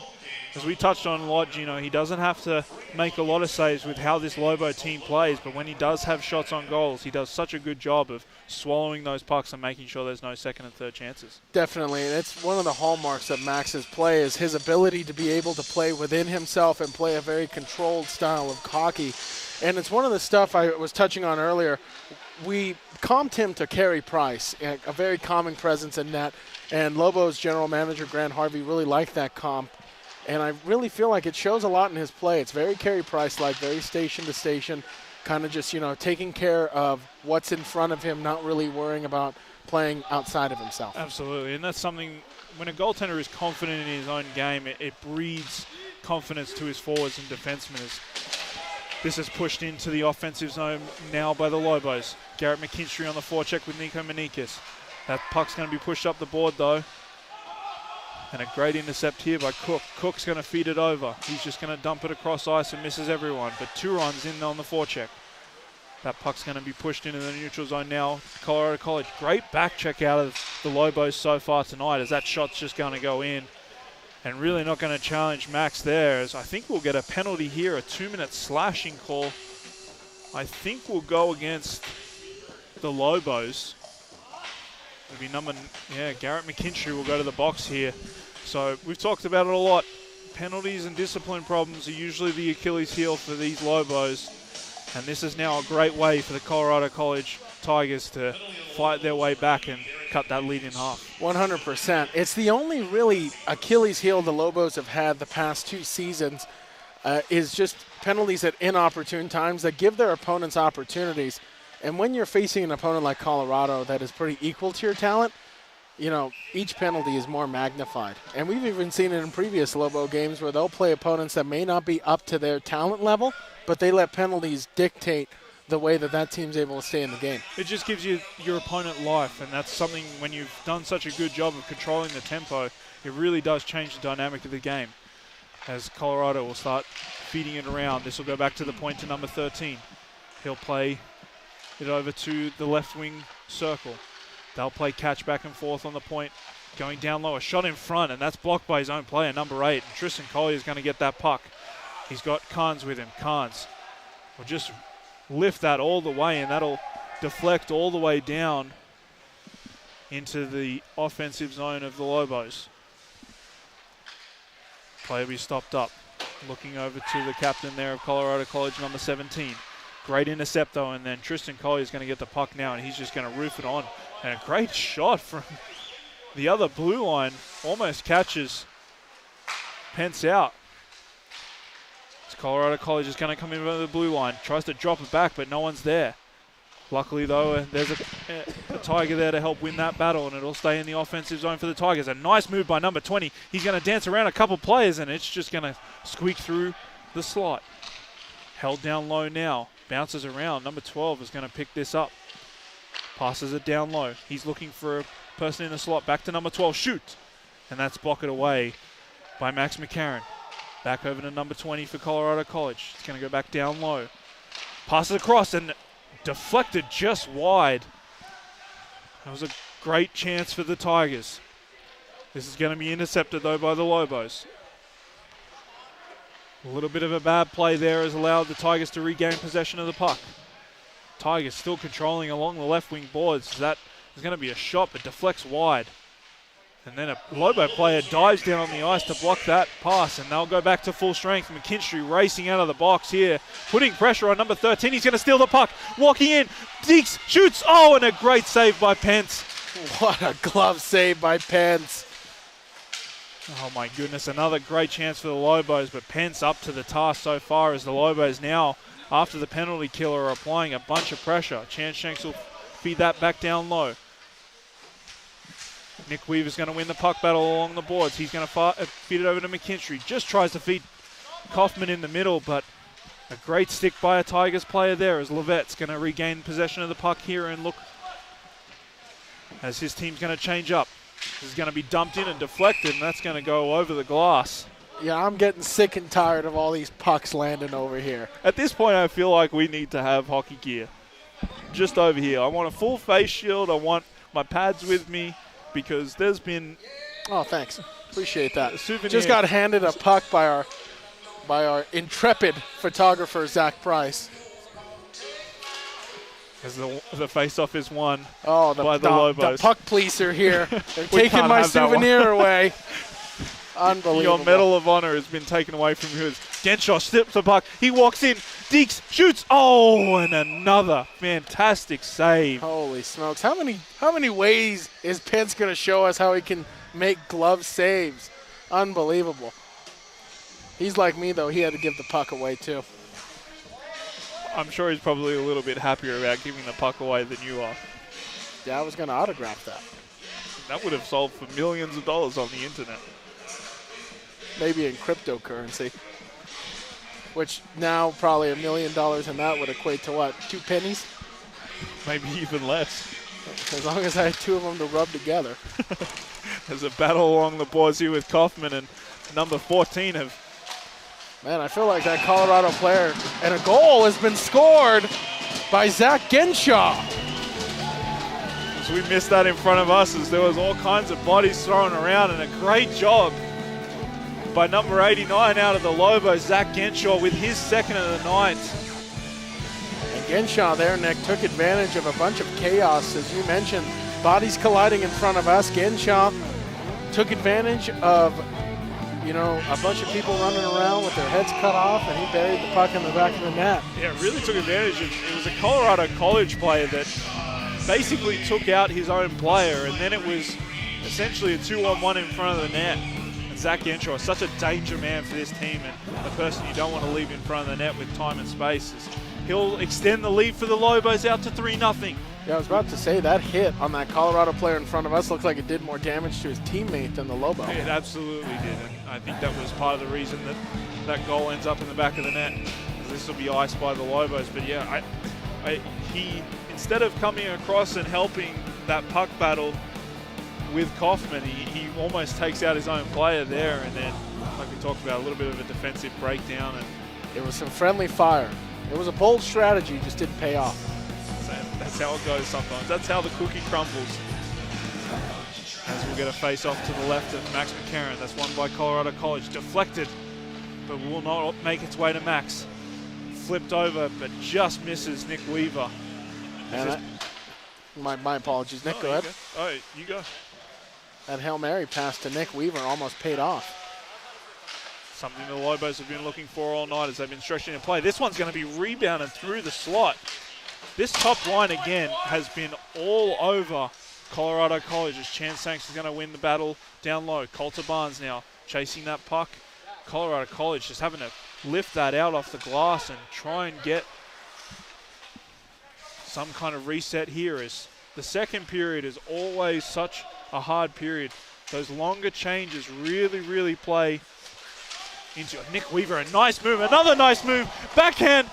As we touched on a lot, Gino, he doesn't have to make a lot of saves with how this Lobo team plays, but when he does have shots on goals, he does such a good job of swallowing those pucks and making sure there's no second and third chances. Definitely, and it's one of the hallmarks of Max's play is his ability to be able to play within himself and play a very controlled style of hockey. And it's one of the stuff I was touching on earlier. We comped him to Carey Price, a very calming presence in net, and Lobos general manager Grant Harvey really liked that comp. And I really feel like it shows a lot in his play. It's very Carey Price-like, very station to station, kind of just, taking care of what's in front of him, not really worrying about playing outside of himself. Absolutely, and that's something, when a goaltender is confident in his own game, it breeds confidence to his forwards and defensemen. This is pushed into the offensive zone now by the Lobos. Garrett McKinstry on the forecheck with Nico Manikis. That puck's going to be pushed up the board, though. And a great intercept here by Cook. Cook's going to feed it over. He's just going to dump it across ice and misses everyone. But Turon's in on the forecheck. That puck's going to be pushed into the neutral zone now. Colorado College. Great back check out of the Lobos so far tonight as that shot's just going to go in. And really not going to challenge Max there, as I think we'll get a penalty here, a 2-minute slashing call. I think we'll go against the Lobos. It'll be Garrett McKinstry will go to the box here. So we've talked about it a lot. penalties and discipline problems are usually the Achilles heel for these Lobos. And this is now a great way for the Colorado College Tigers to fight their way back and cut that lead in half. 100%. It's the only really Achilles heel the Lobos have had the past 2 seasons is just penalties at inopportune times that give their opponents opportunities. And when you're facing an opponent like Colorado that is pretty equal to your talent, you know, each penalty is more magnified. And we've even seen it in previous Lobo games where they'll play opponents that may not be up to their talent level, but they let penalties dictate the way that team's able to stay in the game. It just gives you your opponent life, and that's something when you've done such a good job of controlling the tempo, it really does change the dynamic of the game. As Colorado will start feeding it around, this will go back to the point to number 13. He'll play it over to the left wing circle. They'll play catch back and forth on the point, going down low. A shot in front, and that's blocked by his own player, number 8. And Tristan Collier is going to get that puck. He's got Carnes with him. Carnes will just lift that all the way, and that'll deflect all the way down into the offensive zone of the Lobos. Play will be stopped up. Looking over to the captain there of Colorado College, number 17. Great intercept, though, and then Tristan Collier is going to get the puck now, and he's just going to roof it on. And a great shot from the other blue line. Almost catches Pence out. Colorado College is going to come in over the blue line. Tries to drop it back, but no one's there. Luckily, though, there's a Tiger there to help win that battle, and it'll stay in the offensive zone for the Tigers. A nice move by number 20. He's going to dance around a couple players, and it's just going to squeak through the slot. Held down low now. Bounces around. Number 12 is going to pick this up. Passes it down low. He's looking for a person in the slot. Back to number 12. Shoot! And that's blocked away by Max McCarron. Back over to number 20 for Colorado College. It's going to go back down low. Passes across and deflected just wide. That was a great chance for the Tigers. This is going to be intercepted, though, by the Lobos. A little bit of a bad play there has allowed the Tigers to regain possession of the puck. Tigers still controlling along the left wing boards. That is going to be a shot, but deflects wide. And then a Lobo player dives down on the ice to block that pass, and they'll go back to full strength. McKinstry racing out of the box here, putting pressure on number 13. He's going to steal the puck, walking in. Deeks shoots. Oh, and a great save by Pence. What a glove save by Pence. Oh my goodness, another great chance for the Lobos, but Pence up to the task so far as the Lobos now, after the penalty killer, are applying a bunch of pressure. Chance Shanks will feed that back down low. Nick Weaver's going to win the puck battle along the boards. He's going to feed it over to McKinstry. Just tries to feed Kaufman in the middle, but a great stick by a Tigers player there as Levette's going to regain possession of the puck here and look as his team's going to change up. This is going to be dumped in and deflected, and that's going to go over the glass. Yeah, I'm getting sick and tired of all these pucks landing over here. At this point, I feel like we need to have hockey gear just over here. I want a full face shield. I want my pads with me, because there's been... Oh, thanks. Appreciate that. Souvenir. Just got handed a puck by our intrepid photographer, Zach Price. As the face-off is won by the Lobos. The puck police are here. They're taking my souvenir away. Unbelievable. Your Medal of Honor has been taken away from you. Genshaw slips the puck. He walks in. Deeks shoots. Oh, and another fantastic save. Holy smokes. How many ways is Pence going to show us how he can make glove saves? Unbelievable. He's like me, though. He had to give the puck away, too. I'm sure he's probably a little bit happier about giving the puck away than you are. Yeah, I was going to autograph that. That would have sold for millions of dollars on the internet. Maybe in cryptocurrency, which now probably $1 million in that would equate to what, 2 pennies? Maybe even less. As long as I had 2 of them to rub together. There's a battle along the boards here with Kaufman and number 14 have... Man, I feel like that Colorado player, and a goal has been scored by Zach Genshaw. So we missed that in front of us as there was all kinds of bodies thrown around, and a great job by number 89 out of the Lobo, Zach Genshaw, with his second of the night. And Genshaw there, Nick, took advantage of a bunch of chaos, as you mentioned. Bodies colliding in front of us. Genshaw took advantage of you know, a bunch of people running around with their heads cut off, and he buried the puck in the back of the net. Yeah, really took advantage of it. Was a Colorado College player that basically took out his own player, and then it was essentially a 2-on-1 in front of the net. And Zach Genshaw is such a danger man for this team, and the person you don't want to leave in front of the net with time and space. He'll extend the lead for the Lobos out to 3-0. Yeah, I was about to say, that hit on that Colorado player in front of us looked like it did more damage to his teammate than the Lobo. It absolutely did, and I think that was part of the reason that that goal ends up in the back of the net. This will be iced by the Lobos, but yeah, he, instead of coming across and helping that puck battle with Kaufman, he almost takes out his own player there, and then, like we talked about, a little bit of a defensive breakdown. And it was some friendly fire. It was a bold strategy, just didn't pay off. That's how it goes sometimes. That's how the cookie crumbles. As we'll get a face-off to the left of Max McCarron. That's won by Colorado College. Deflected, but will not make its way to Max. Flipped over, but just misses Nick Weaver. And my apologies. Nick, go ahead. Oh, you go. That Hail Mary pass to Nick Weaver almost paid off. Something the Lobos have been looking for all night as they've been stretching into play. This one's going to be rebounded through the slot. This top line, again, has been all over Colorado College as Chance Sanks is going to win the battle down low. Coulter Barnes now chasing that puck. Colorado College just having to lift that out off the glass and try and get some kind of reset here. As the second period is always such a hard period. Those longer changes really, really play into it. Nick Weaver, a nice move, another nice move, backhand.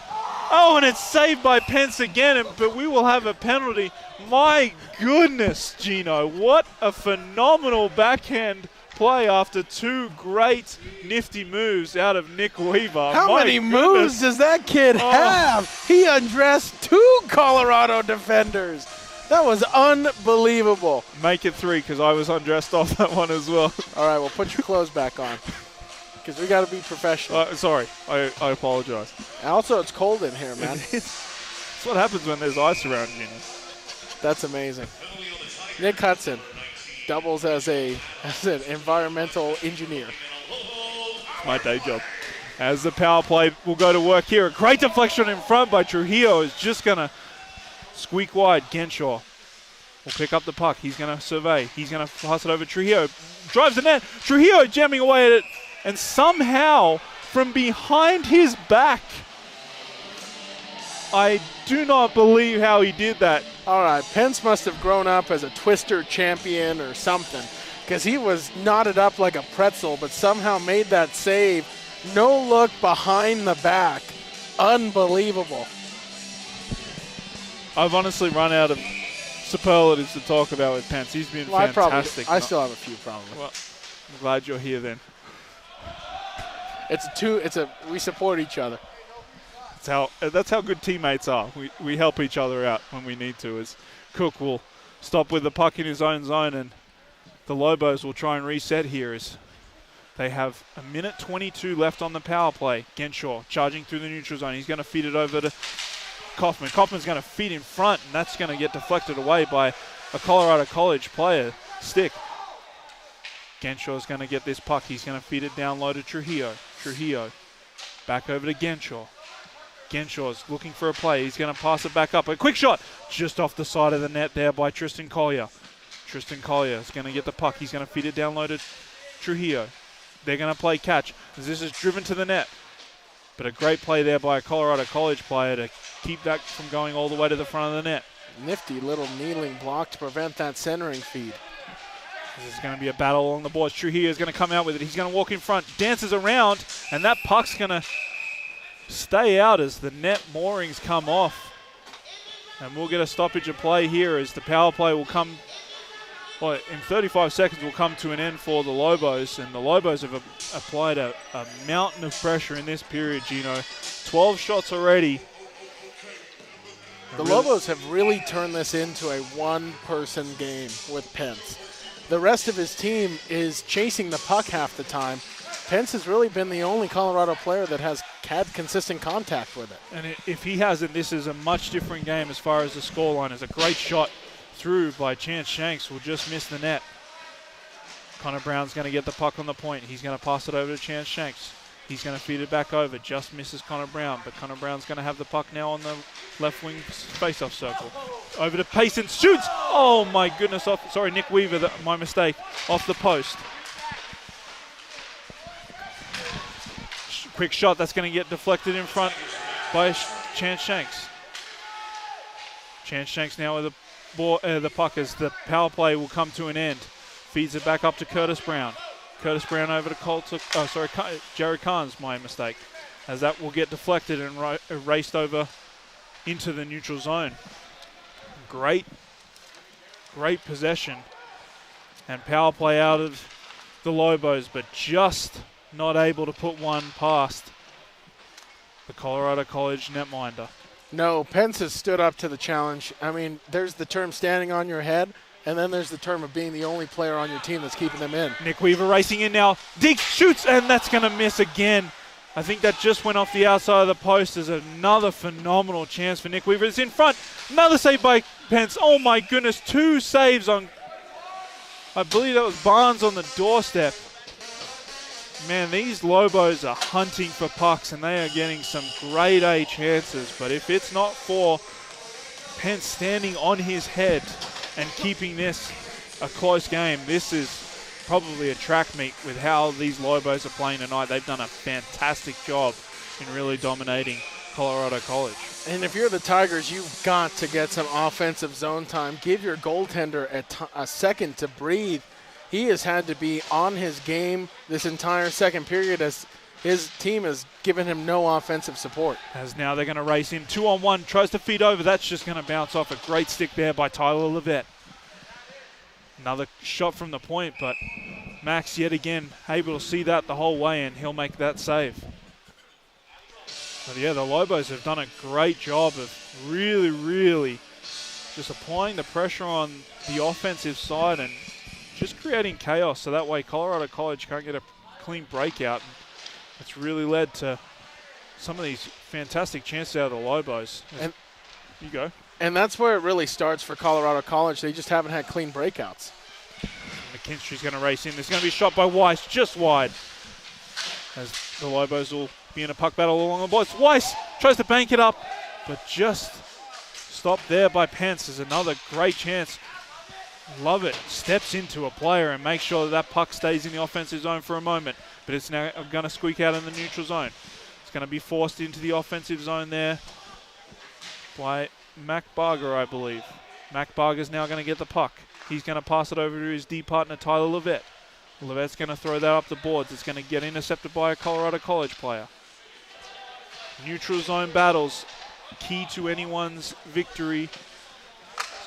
Oh, and it's saved by Pence again, but we will have a penalty. My goodness, Gino, what a phenomenal backhand play after two great nifty moves out of Nick Weaver. How many moves does that kid have? He undressed two Colorado defenders. That was unbelievable. Make it 3, because I was undressed off that one as well. All right, well, put your clothes back on, because we got to be professional. Sorry, I apologize. And also, it's cold in here, man. It's what happens when there's ice around, you know. That's amazing. Nick Hudson doubles as an environmental engineer. My day job. As the power play will go to work here. A great deflection in front by Trujillo is just going to squeak wide. Genshaw will pick up the puck. He's going to survey. He's going to pass it over Trujillo. Drives the net. Trujillo jamming away at it. And somehow, from behind his back, I do not believe how he did that. All right, Pence must have grown up as a twister champion or something, because he was knotted up like a pretzel, but somehow made that save. No look behind the back. Unbelievable. I've honestly run out of superlatives to talk about with Pence. He's been fantastic. I still have a few problems. Well, I'm glad you're here then. We support each other. That's how good teammates are. We help each other out when we need to. As Cook will stop with the puck in his own zone, and the Lobos will try and reset here as they have 1:22 left on the power play. Genshaw charging through the neutral zone. He's going to feed it over to Kaufman. Kaufman's going to feed in front, and that's going to get deflected away by a Colorado College player. Stick. Genshaw's going to get this puck. He's going to feed it down low to Trujillo. Trujillo back over to Genshaw. Genshaw's looking for a play. He's going to pass it back up. A quick shot just off the side of the net there by Tristan Collier. Tristan Collier is going to get the puck. He's going to feed it down low to Trujillo. They're going to play catch. This is driven to the net. But a great play there by a Colorado College player to keep that from going all the way to the front of the net. Nifty little kneeling block to prevent that centering feed. This is going to be a battle along the boards. Trujillo is going to come out with it. He's going to walk in front, dances around, and that puck's going to stay out as the net moorings come off. And we'll get a stoppage of play here as the power play will come, well, in 35 seconds will come to an end for the Lobos. And the Lobos have applied a mountain of pressure in this period, Gino. 12 shots already. The Lobos have really turned this into a one-person game with Pence. The rest of his team is chasing the puck half the time. Pence has really been the only Colorado player that has had consistent contact with it. And if he hasn't, this is a much different game as far as the scoreline. It's a great shot through by Chance Shanks, will just miss the net. Connor Brown's going to get the puck on the point. He's going to pass it over to Chance Shanks. He's going to feed it back over. Just misses Connor Brown, but Connor Brown's going to have the puck now on the left wing face-off circle. Over to Payson, shoots! Oh my goodness, sorry, Nick Weaver, my mistake, off the post. Quick shot, that's going to get deflected in front by Chance Shanks. Chance Shanks now with the puck as the power play will come to an end. Feeds it back up to Curtis Brown. Curtis Brown over to Jared Carnes, my mistake. As that will get deflected and raced over into the neutral zone. Great possession and power play out of the Lobos, but just not able to put one past the Colorado College netminder. No, Pence has stood up to the challenge. I mean, there's the term standing on your head, and then there's the term of being the only player on your team that's keeping them in. Nick Weaver racing in now. Deke shoots, and that's going to miss again. I think that just went off the outside of the post. There's another phenomenal chance for Nick Weaver. It's in front. Another save by Pence. Oh, my goodness. 2 saves on, I believe that was Barnes on the doorstep. Man, these Lobos are hunting for pucks, and they are getting some grade A chances. But if it's not for Pence standing on his head and keeping this a close game, this is probably a track meet with how these Lobos are playing tonight. They've done a fantastic job in really dominating Colorado College. And if you're the Tigers, you've got to get some offensive zone time. Give your goaltender a second to breathe. He has had to be on his game this entire second period as his team has given him no offensive support. As now they're going to race in 2-on-1, tries to feed over. That's just going to bounce off. A great stick there by Tyler Levette. Another shot from the point, but Max yet again able to see that the whole way, and he'll make that save. But yeah, the Lobos have done a great job of really just applying the pressure on the offensive side and just creating chaos, so that way Colorado College can't get a clean breakout. It's really led to some of these fantastic chances out of the Lobos. And you go. And that's where it really starts for Colorado College. They just haven't had clean breakouts. McKinstry's going to race in. There's going to be a shot by Weiss, just wide. As the Lobos will be in a puck battle along the boards. Weiss tries to bank it up, but just stopped there by Pence. There's another great chance. Love it. Steps into a player and makes sure that puck stays in the offensive zone for a moment. But it's now going to squeak out in the neutral zone. It's going to be forced into the offensive zone there by Mac Barger, I believe. Mac Barger's now going to get the puck. He's going to pass it over to his D partner, Tyler Levette. Levette's going to throw that up the boards. It's going to get intercepted by a Colorado College player. Neutral zone battles, key to anyone's victory.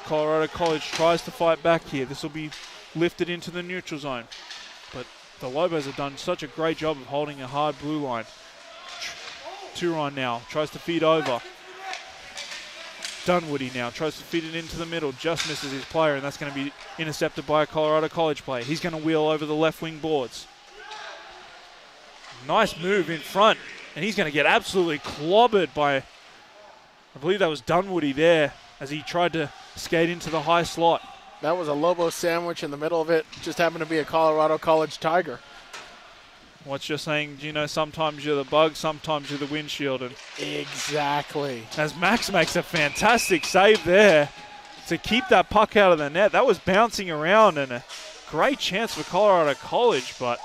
Colorado College tries to fight back here. This will be lifted into the neutral zone. But the Lobos have done such a great job of holding a hard blue line. Turon now tries to feed over. Dunwoody now tries to feed it into the middle. Just misses his player, and that's going to be intercepted by a Colorado College player. He's going to wheel over the left wing boards. Nice move in front, and he's going to get absolutely clobbered by, I believe that was Dunwoody there, as he tried to skate into the high slot. That was a Lobo sandwich in the middle of it. Just happened to be a Colorado College Tiger. What's your saying? You know, sometimes you're the bug, sometimes you're the windshield. And exactly. As Max makes a fantastic save there to keep that puck out of the net. That was bouncing around and a great chance for Colorado College, but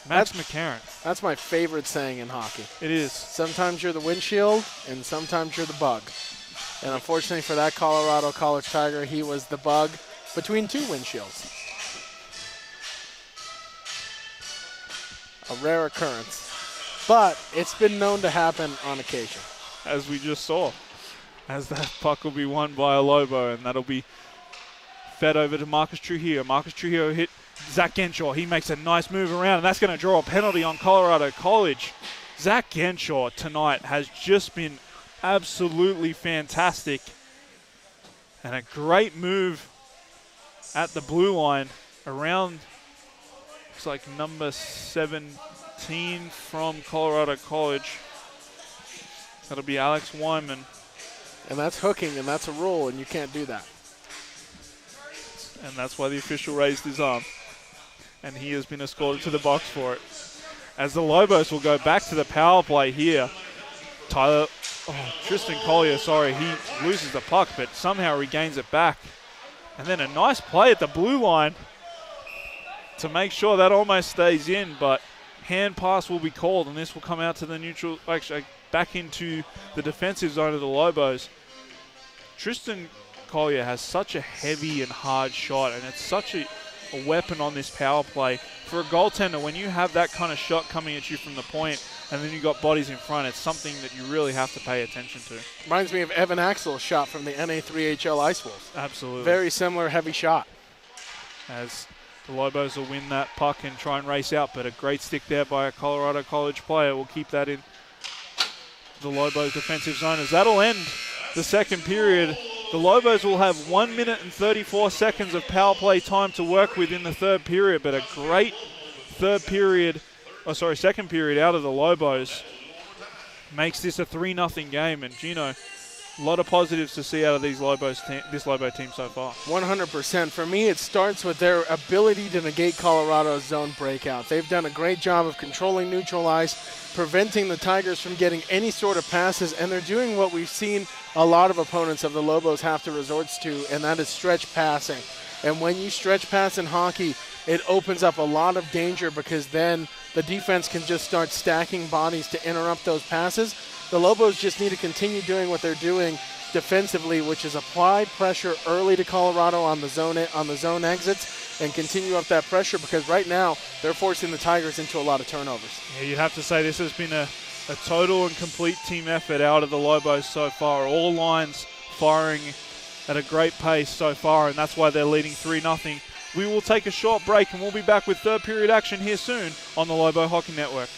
Max McCarron. That's my favorite saying in hockey. It is. Sometimes you're the windshield and sometimes you're the bug. And unfortunately for that Colorado College Tiger, he was the bug between 2 windshields. A rare occurrence. But it's been known to happen on occasion. As we just saw. As that puck will be won by a Lobo, and that'll be fed over to Marcus Trujillo. Marcus Trujillo hit Zach Genshaw. He makes a nice move around, and that's going to draw a penalty on Colorado College. Zach Genshaw tonight has just been absolutely fantastic. And a great move at the blue line around, looks like number 17 from Colorado College. That'll be Alex Wyman. And that's hooking, and that's a rule, and you can't do that. And that's why the official raised his arm. and he has been escorted to the box for it. As the Lobos will go back to the power play here. Tristan Collier, he loses the puck, but somehow regains it back. And then a nice play at the blue line to make sure that almost stays in, but hand pass will be called, and this will come out to the neutral, actually back into the defensive zone of the Lobos. Tristan Collier has such a heavy and hard shot, and it's such a weapon on this power play. For a goaltender, when you have that kind of shot coming at you from the point, and then you've got bodies in front, it's something that you really have to pay attention to. Reminds me of Evan Axel's shot from the NA3HL Ice Wolves. Absolutely. Very similar heavy shot. As the Lobos will win that puck and try and race out, but a great stick there by a Colorado College player will keep that in the Lobos defensive zone. As that'll end the second period, the Lobos will have 1 minute and 34 seconds of power play time to work with in the third period, but a great second period out of the Lobos makes this a 3-0 game. And Gino, a lot of positives to see out of this Lobo team so far. 100%. For me, it starts with their ability to negate Colorado's zone breakout. They've done a great job of controlling neutral ice, preventing the Tigers from getting any sort of passes, and they're doing what we've seen a lot of opponents of the Lobos have to resort to, and that is stretch passing. And when you stretch pass in hockey, it opens up a lot of danger, because then the defense can just start stacking bodies to interrupt those passes. The Lobos just need to continue doing what they're doing defensively, which is apply pressure early to Colorado on the zone exits and continue up that pressure, because right now they're forcing the Tigers into a lot of turnovers. Yeah, you'd have to say this has been a total and complete team effort out of the Lobos so far. All lines firing at a great pace so far, and that's why they're leading 3-0. We will take a short break, and we'll be back with third period action here soon on the Lobo Hockey Network.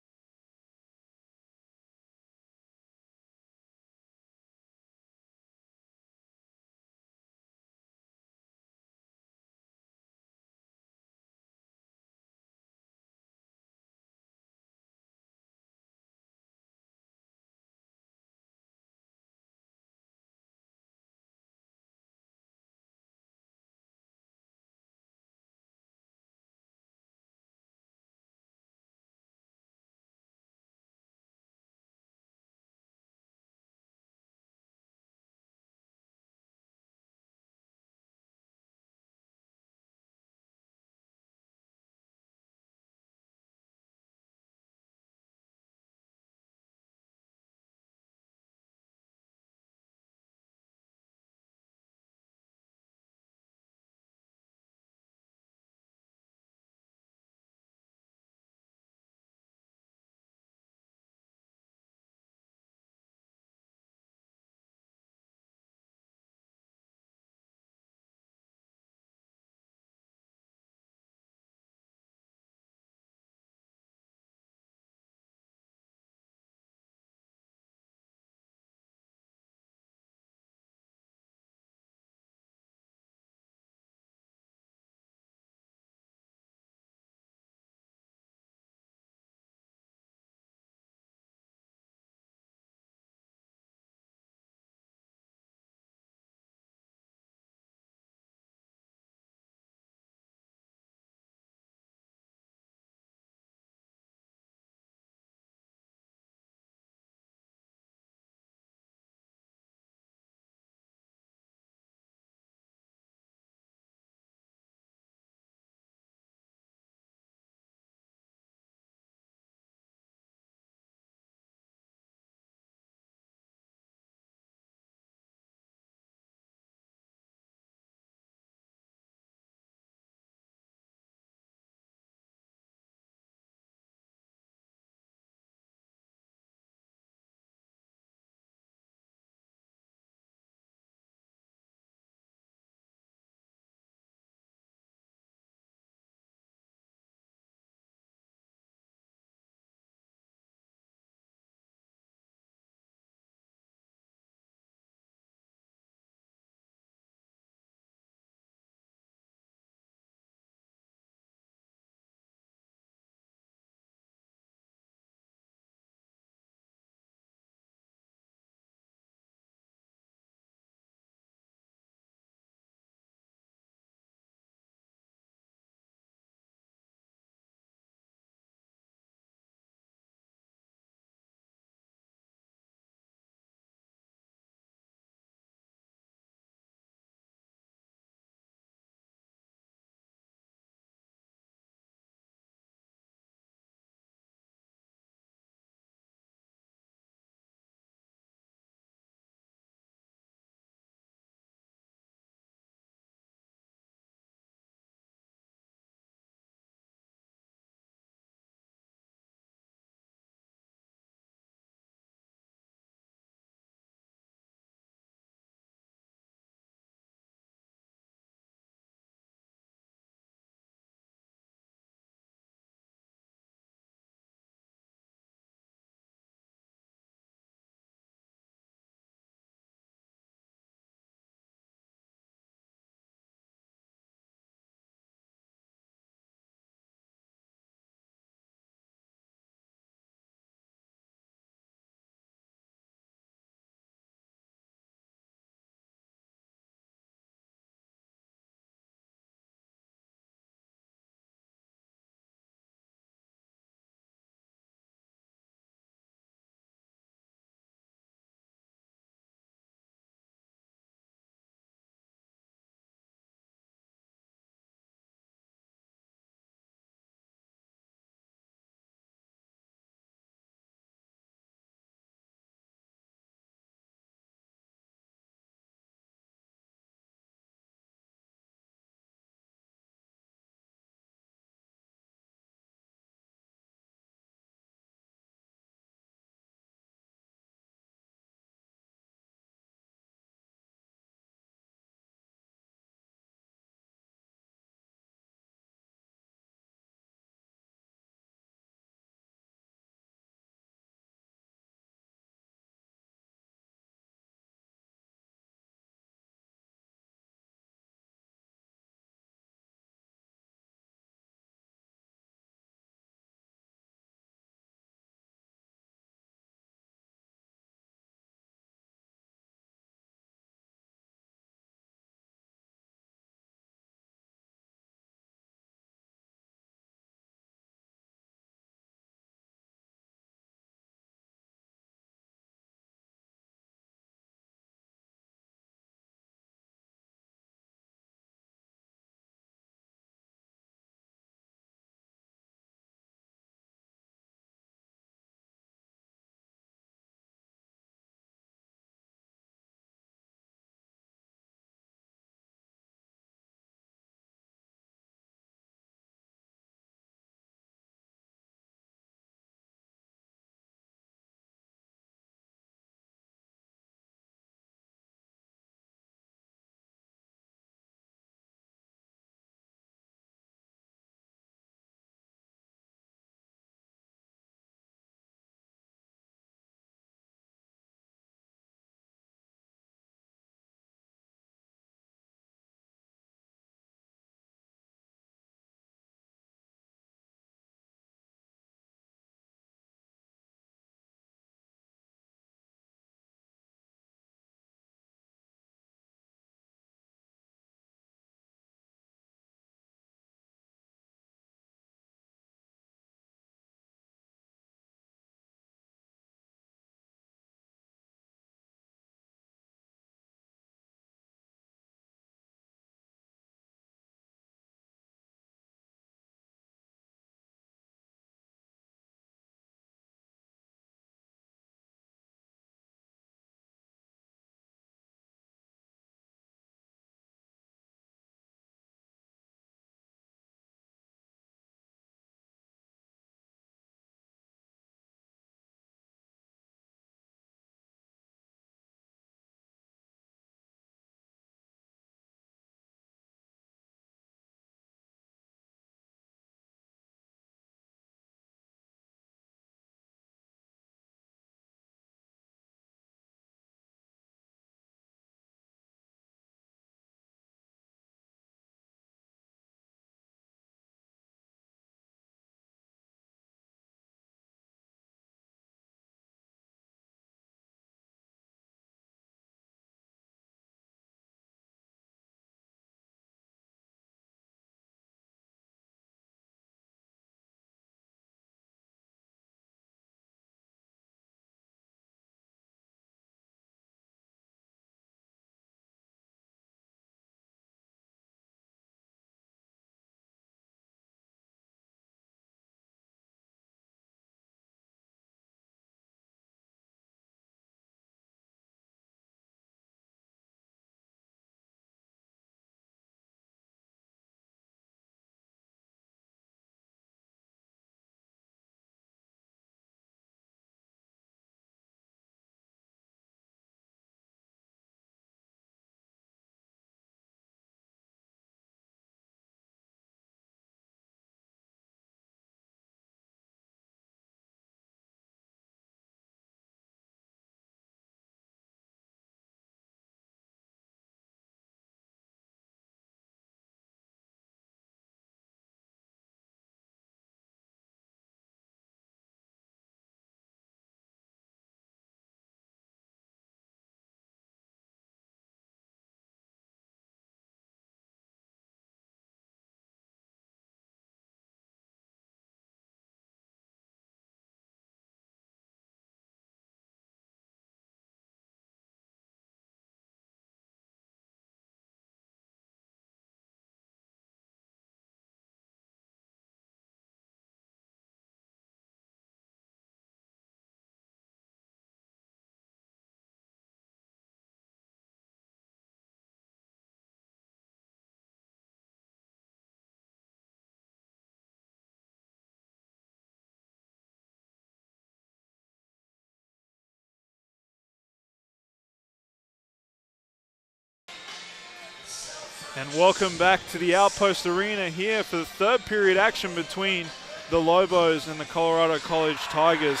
And welcome back to the Outpost Arena here for the third period action between the Lobos and the Colorado College Tigers.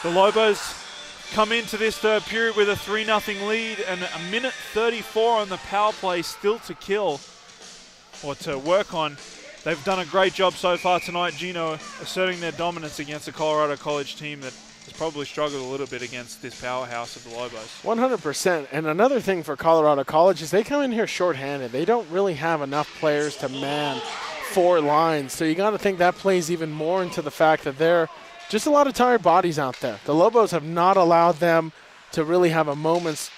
The Lobos come into this third period with a 3-0 lead and a minute 34 on the power play still to kill or to work on. They've done a great job so far tonight, Gino, asserting their dominance against a Colorado College team that has probably struggled a little bit against this powerhouse of the Lobos. 100%. And another thing for Colorado College is they come in here shorthanded. They don't really have enough players to man 4 lines. So you got to think that plays even more into the fact that they're just a lot of tired bodies out there. The Lobos have not allowed them to really have a moment's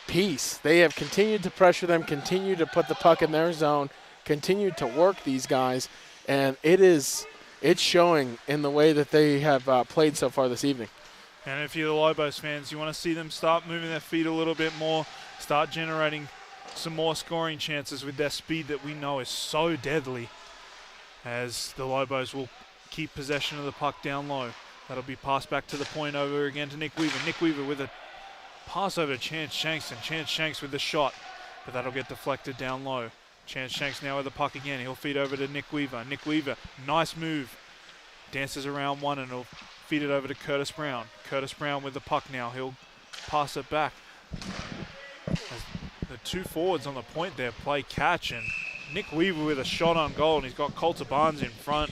peace. They have continued to pressure them, continued to put the puck in their zone, continued to work these guys, and it's showing in the way that they have played so far this evening. And if you're the Lobos fans, you want to see them start moving their feet a little bit more, start generating some more scoring chances with their speed that we know is so deadly, as the Lobos will keep possession of the puck down low. That'll be passed back to the point over again to Nick Weaver. Nick Weaver with a pass over to Chance Shanks, and Chance Shanks with the shot, but that'll get deflected down low. Chance Shanks now with the puck again. He'll feed over to Nick Weaver. Nick Weaver, nice move. Dances around one and he'll feed it over to Curtis Brown. Curtis Brown with the puck now. He'll pass it back. As the 2 forwards on the point there play catch, and Nick Weaver with a shot on goal, and he's got Coulter Barnes in front.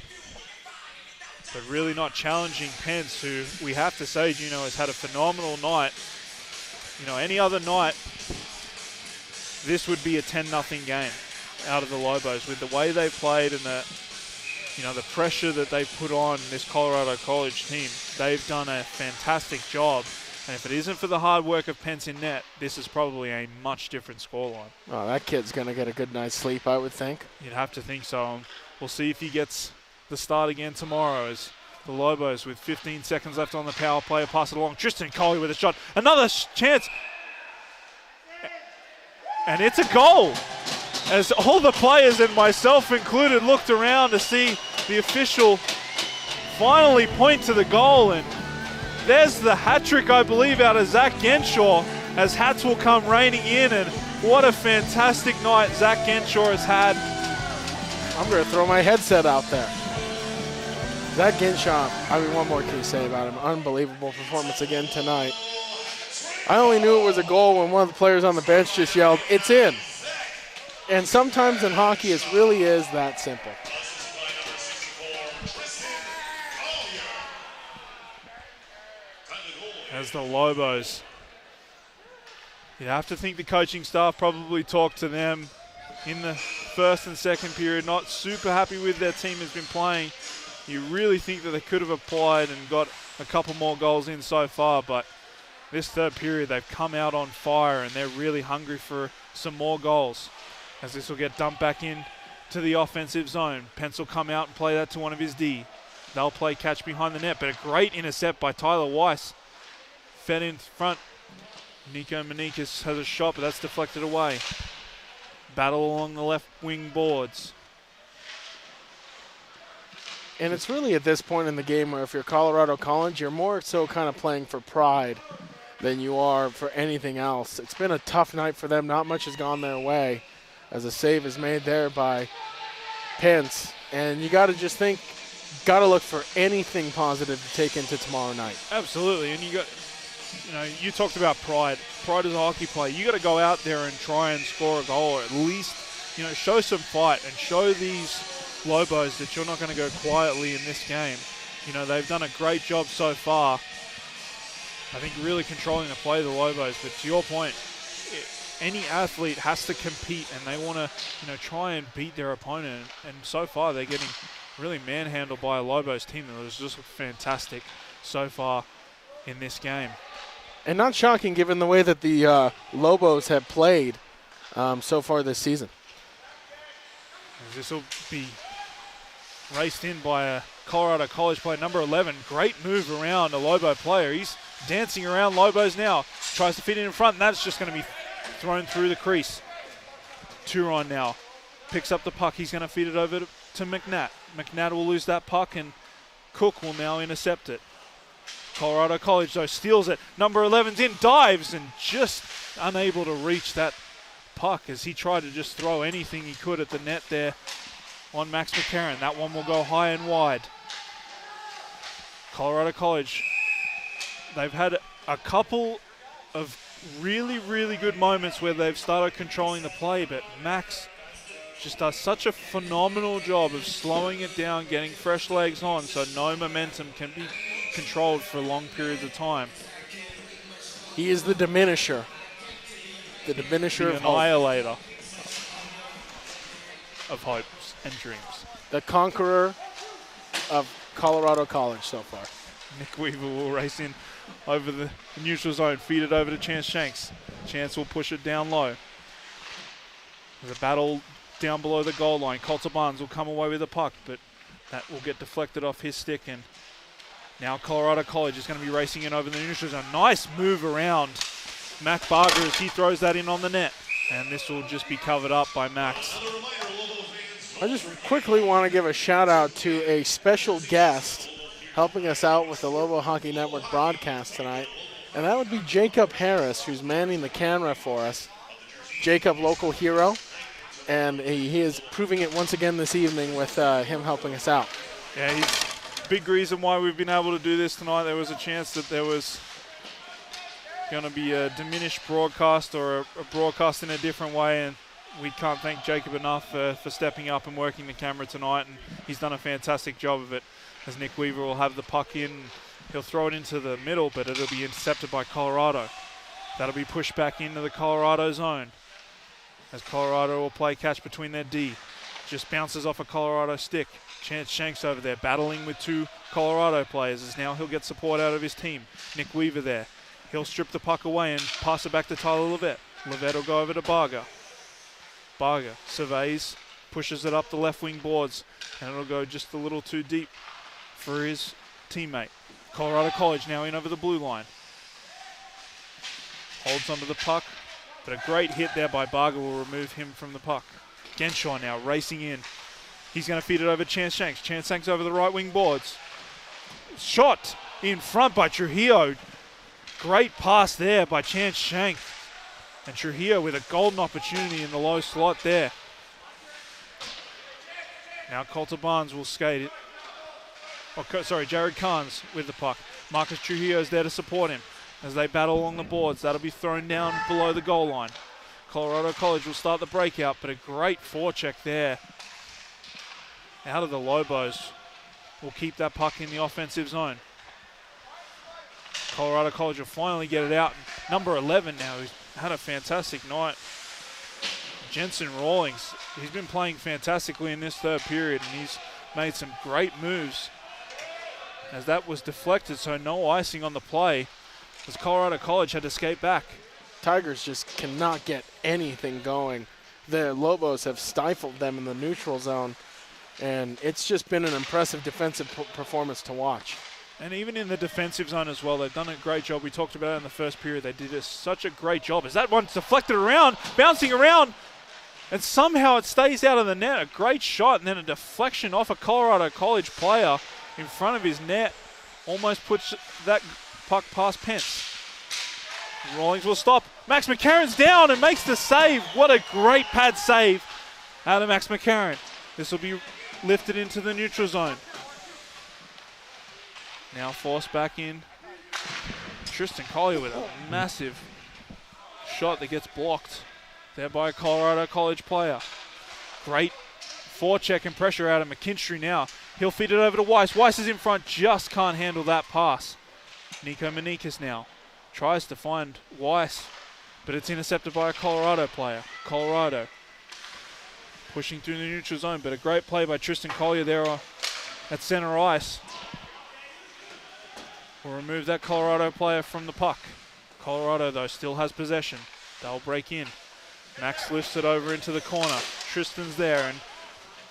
But really not challenging Pence, who we have to say, Gino, has had a phenomenal night. You know, any other night, this would be a 10-0 game out of the Lobos. With the way they've played and the pressure that they've put on this Colorado College team, they've done a fantastic job. And if it isn't for the hard work of Pence in net, this is probably a much different scoreline. Oh, that kid's going to get a good night's sleep, I would think. You'd have to think so. We'll see if he gets the start again tomorrow, as the Lobos, with 15 seconds left on the power play, pass it along. Tristan Coley with a shot. Another chance. And it's a goal, as all the players, and myself included, looked around to see the official finally point to the goal. And there's the hat trick, I believe, out of Zach Genshaw, as hats will come raining in. And what a fantastic night Zach Genshaw has had. I'm going to throw my headset out there. Zach Genshaw, I mean, what more can you say about him? Unbelievable performance again tonight. I only knew it was a goal when one of the players on the bench just yelled, "It's in." And sometimes in hockey, it really is that simple. As the Lobos, you have to think the coaching staff probably talked to them in the first and second period, not super happy with their team has been playing. You really think that they could have applied and got a couple more goals in so far, but this third period they've come out on fire and they're really hungry for some more goals, as this will get dumped back in to the offensive zone. Pence will come out and play that to one of his D. They'll play catch behind the net, but a great intercept by Tyler Weiss. Fed in front. Nico Manikis has a shot, but that's deflected away. Battle along the left wing boards. And it's really at this point in the game where if you're Colorado College, you're more so kind of playing for pride than you are for anything else. It's been a tough night for them. Not much has gone their way, as a save is made there by Pence. And you got to just think, got to look for anything positive to take into tomorrow night. Absolutely. And you talked about pride. Pride as a hockey player. You got to go out there and try and score a goal, or at least, show some fight and show these Lobos that you're not going to go quietly in this game. They've done a great job so far. I think really controlling the play of the Lobos. But to your point, any athlete has to compete, and they want to, try and beat their opponent. And so far, they're getting really manhandled by a Lobos team that has just looked fantastic so far in this game. And not shocking given the way that the Lobos have played so far this season. This will be raced in by a Colorado College player, number 11. Great move around a Lobo player. He's dancing around Lobos now. Tries to fit it in front, and that's just going to be thrown through the crease. Turon now picks up the puck. He's going to feed it over to McNatt. McNatt will lose that puck, and Cook will now intercept it. Colorado College, though, steals it. Number 11's in, dives, and just unable to reach that puck as he tried to just throw anything he could at the net there on Max McCarron. That one will go high and wide. Colorado College, they've had a couple of really, really good moments where they've started controlling the play, but Max just does such a phenomenal job of slowing it down, getting fresh legs on so no momentum can be controlled for long periods of time. He is the diminisher. The diminisher The of hope. annihilator of hopes and dreams. The conqueror of Colorado College so far. Nick Weaver will race in over the neutral zone, feed it over to Chance Shanks. Chance will push it down low. There's a battle down below the goal line. Coulter Barnes will come away with the puck, but that will get deflected off his stick. And now Colorado College is going to be racing in over the neutral zone. Nice move around Mac Barger as he throws that in on the net. And this will just be covered up by Max. I just quickly want to give a shout out to a special guest helping us out with the Lobo Hockey Network broadcast tonight. And that would be Jacob Harris, who's manning the camera for us. Jacob, local hero. And he is proving it once again this evening with him helping us out. Yeah, he's a big reason why we've been able to do this tonight. There was a chance that there was going to be a diminished broadcast or a broadcast in a different way, and we can't thank Jacob enough for stepping up and working the camera tonight, and he's done a fantastic job of it. As Nick Weaver will have the puck in, he'll throw it into the middle, but it'll be intercepted by Colorado. That'll be pushed back into the Colorado zone. As Colorado will play catch between their D. Just bounces off a Colorado stick. Chance Shanks over there battling with two Colorado players as now he'll get support out of his team. Nick Weaver there. He'll strip the puck away and pass it back to Tyler Levet. Levet will go over to Barger. Barger surveys, pushes it up the left wing boards, and it'll go just a little too deep for his teammate. Colorado College now in over the blue line. Holds onto the puck. But a great hit there by Barger will remove him from the puck. Genshaw now racing in. He's going to feed it over Chance Shanks. Chance Shanks over the right wing boards. Shot in front by Trujillo. Great pass there by Chance Shanks. And Trujillo with a golden opportunity in the low slot there. Now Coulter Barnes will skate it. Jared Carnes with the puck. Marcus Trujillo is there to support him as they battle along the boards. That'll be thrown down below the goal line. Colorado College will start the breakout, but a great forecheck there. Out of the Lobos will keep that puck in the offensive zone. Colorado College will finally get it out. Number 11 now, who's had a fantastic night. Jensen Rawlings, he's been playing fantastically in this third period, and he's made some great moves as that was deflected, so no icing on the play as Colorado College had to skate back. Tigers just cannot get anything going. The Lobos have stifled them in the neutral zone, and it's just been an impressive defensive performance to watch. And even in the defensive zone as well, they've done a great job. We talked about it in the first period. They did such a great job as that one's deflected around, bouncing around, and somehow it stays out of the net. A great shot, and then a deflection off a Colorado College player in front of his net. Almost puts that puck past Pence. Rawlings will stop. Max McCarron's down and makes the save. What a great pad save out of Max McCarron. This will be lifted into the neutral zone. Now forced back in. Tristan Collier with a massive shot that gets blocked there by a Colorado College player. Great forecheck and pressure out of McKinstry now. He'll feed it over to Weiss. Weiss is in front, just can't handle that pass. Nico Manikas now tries to find Weiss, but it's intercepted by a Colorado player. Colorado pushing through the neutral zone, but a great play by Tristan Collier there at center ice. We'll remove that Colorado player from the puck. Colorado, though, still has possession. They'll break in. Max lifts it over into the corner. Tristan's there and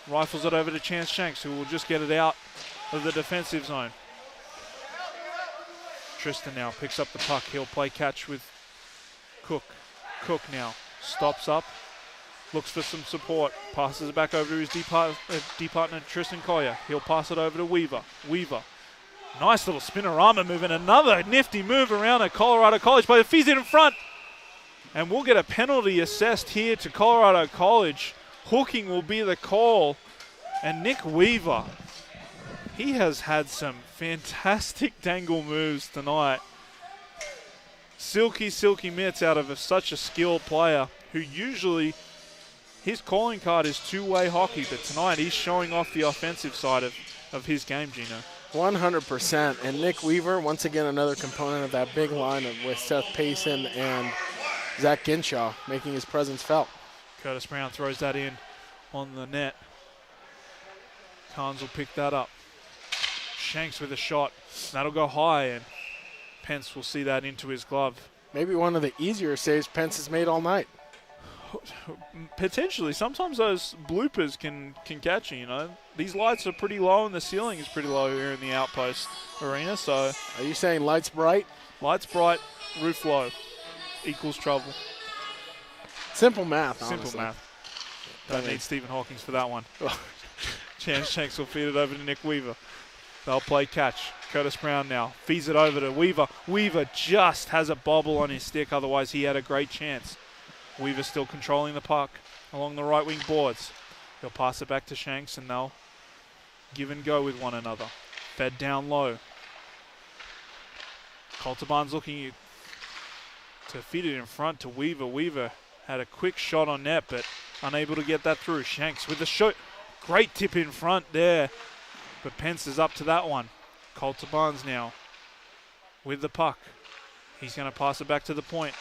rifles it over to Chance Shanks, who will just get it out of the defensive zone. Tristan now picks up the puck. He'll play catch with Cook. Cook now stops up, looks for some support, passes it back over to his D partner Tristan Collier. He'll pass it over to Weaver. Weaver, nice little spinorama move and another nifty move around a Colorado College player. Feeds it in front. And we'll get a penalty assessed here to Colorado College. Hooking will be the call. And Nick Weaver, he has had some fantastic dangle moves tonight. Silky, silky mitts out of such a skilled player who usually his calling card is two-way hockey, but tonight he's showing off the offensive side of his game, Gino. 100%. And Nick Weaver, once again, another component of that big line with Seth Payson and Zach Ginshaw making his presence felt. Curtis Brown throws that in on the net. Carnes will pick that up. Shanks with a shot. That'll go high, and Pence will see that into his glove. Maybe one of the easier saves Pence has made all night. Potentially. Sometimes those bloopers can catch you, you know. These lights are pretty low and the ceiling is pretty low here in the Outpost Arena. So are you saying lights bright? Lights bright, roof low equals trouble. Simple math, honestly. Simple math. Don't need Stephen Hawkins for that one. Chance Shanks will feed it over to Nick Weaver. They'll play catch. Curtis Brown now feeds it over to Weaver. Weaver just has a bobble on his stick, otherwise he had a great chance. Weaver still controlling the puck along the right wing boards. He'll pass it back to Shanks and they'll give and go with one another. Fed down low. Colterbarn's looking to feed it in front to Weaver. Weaver had a quick shot on net but unable to get that through. Shanks with the shot. Great tip in front there. But Pence is up to that one. Colterbarn's now with the puck. He's going to pass it back to the point.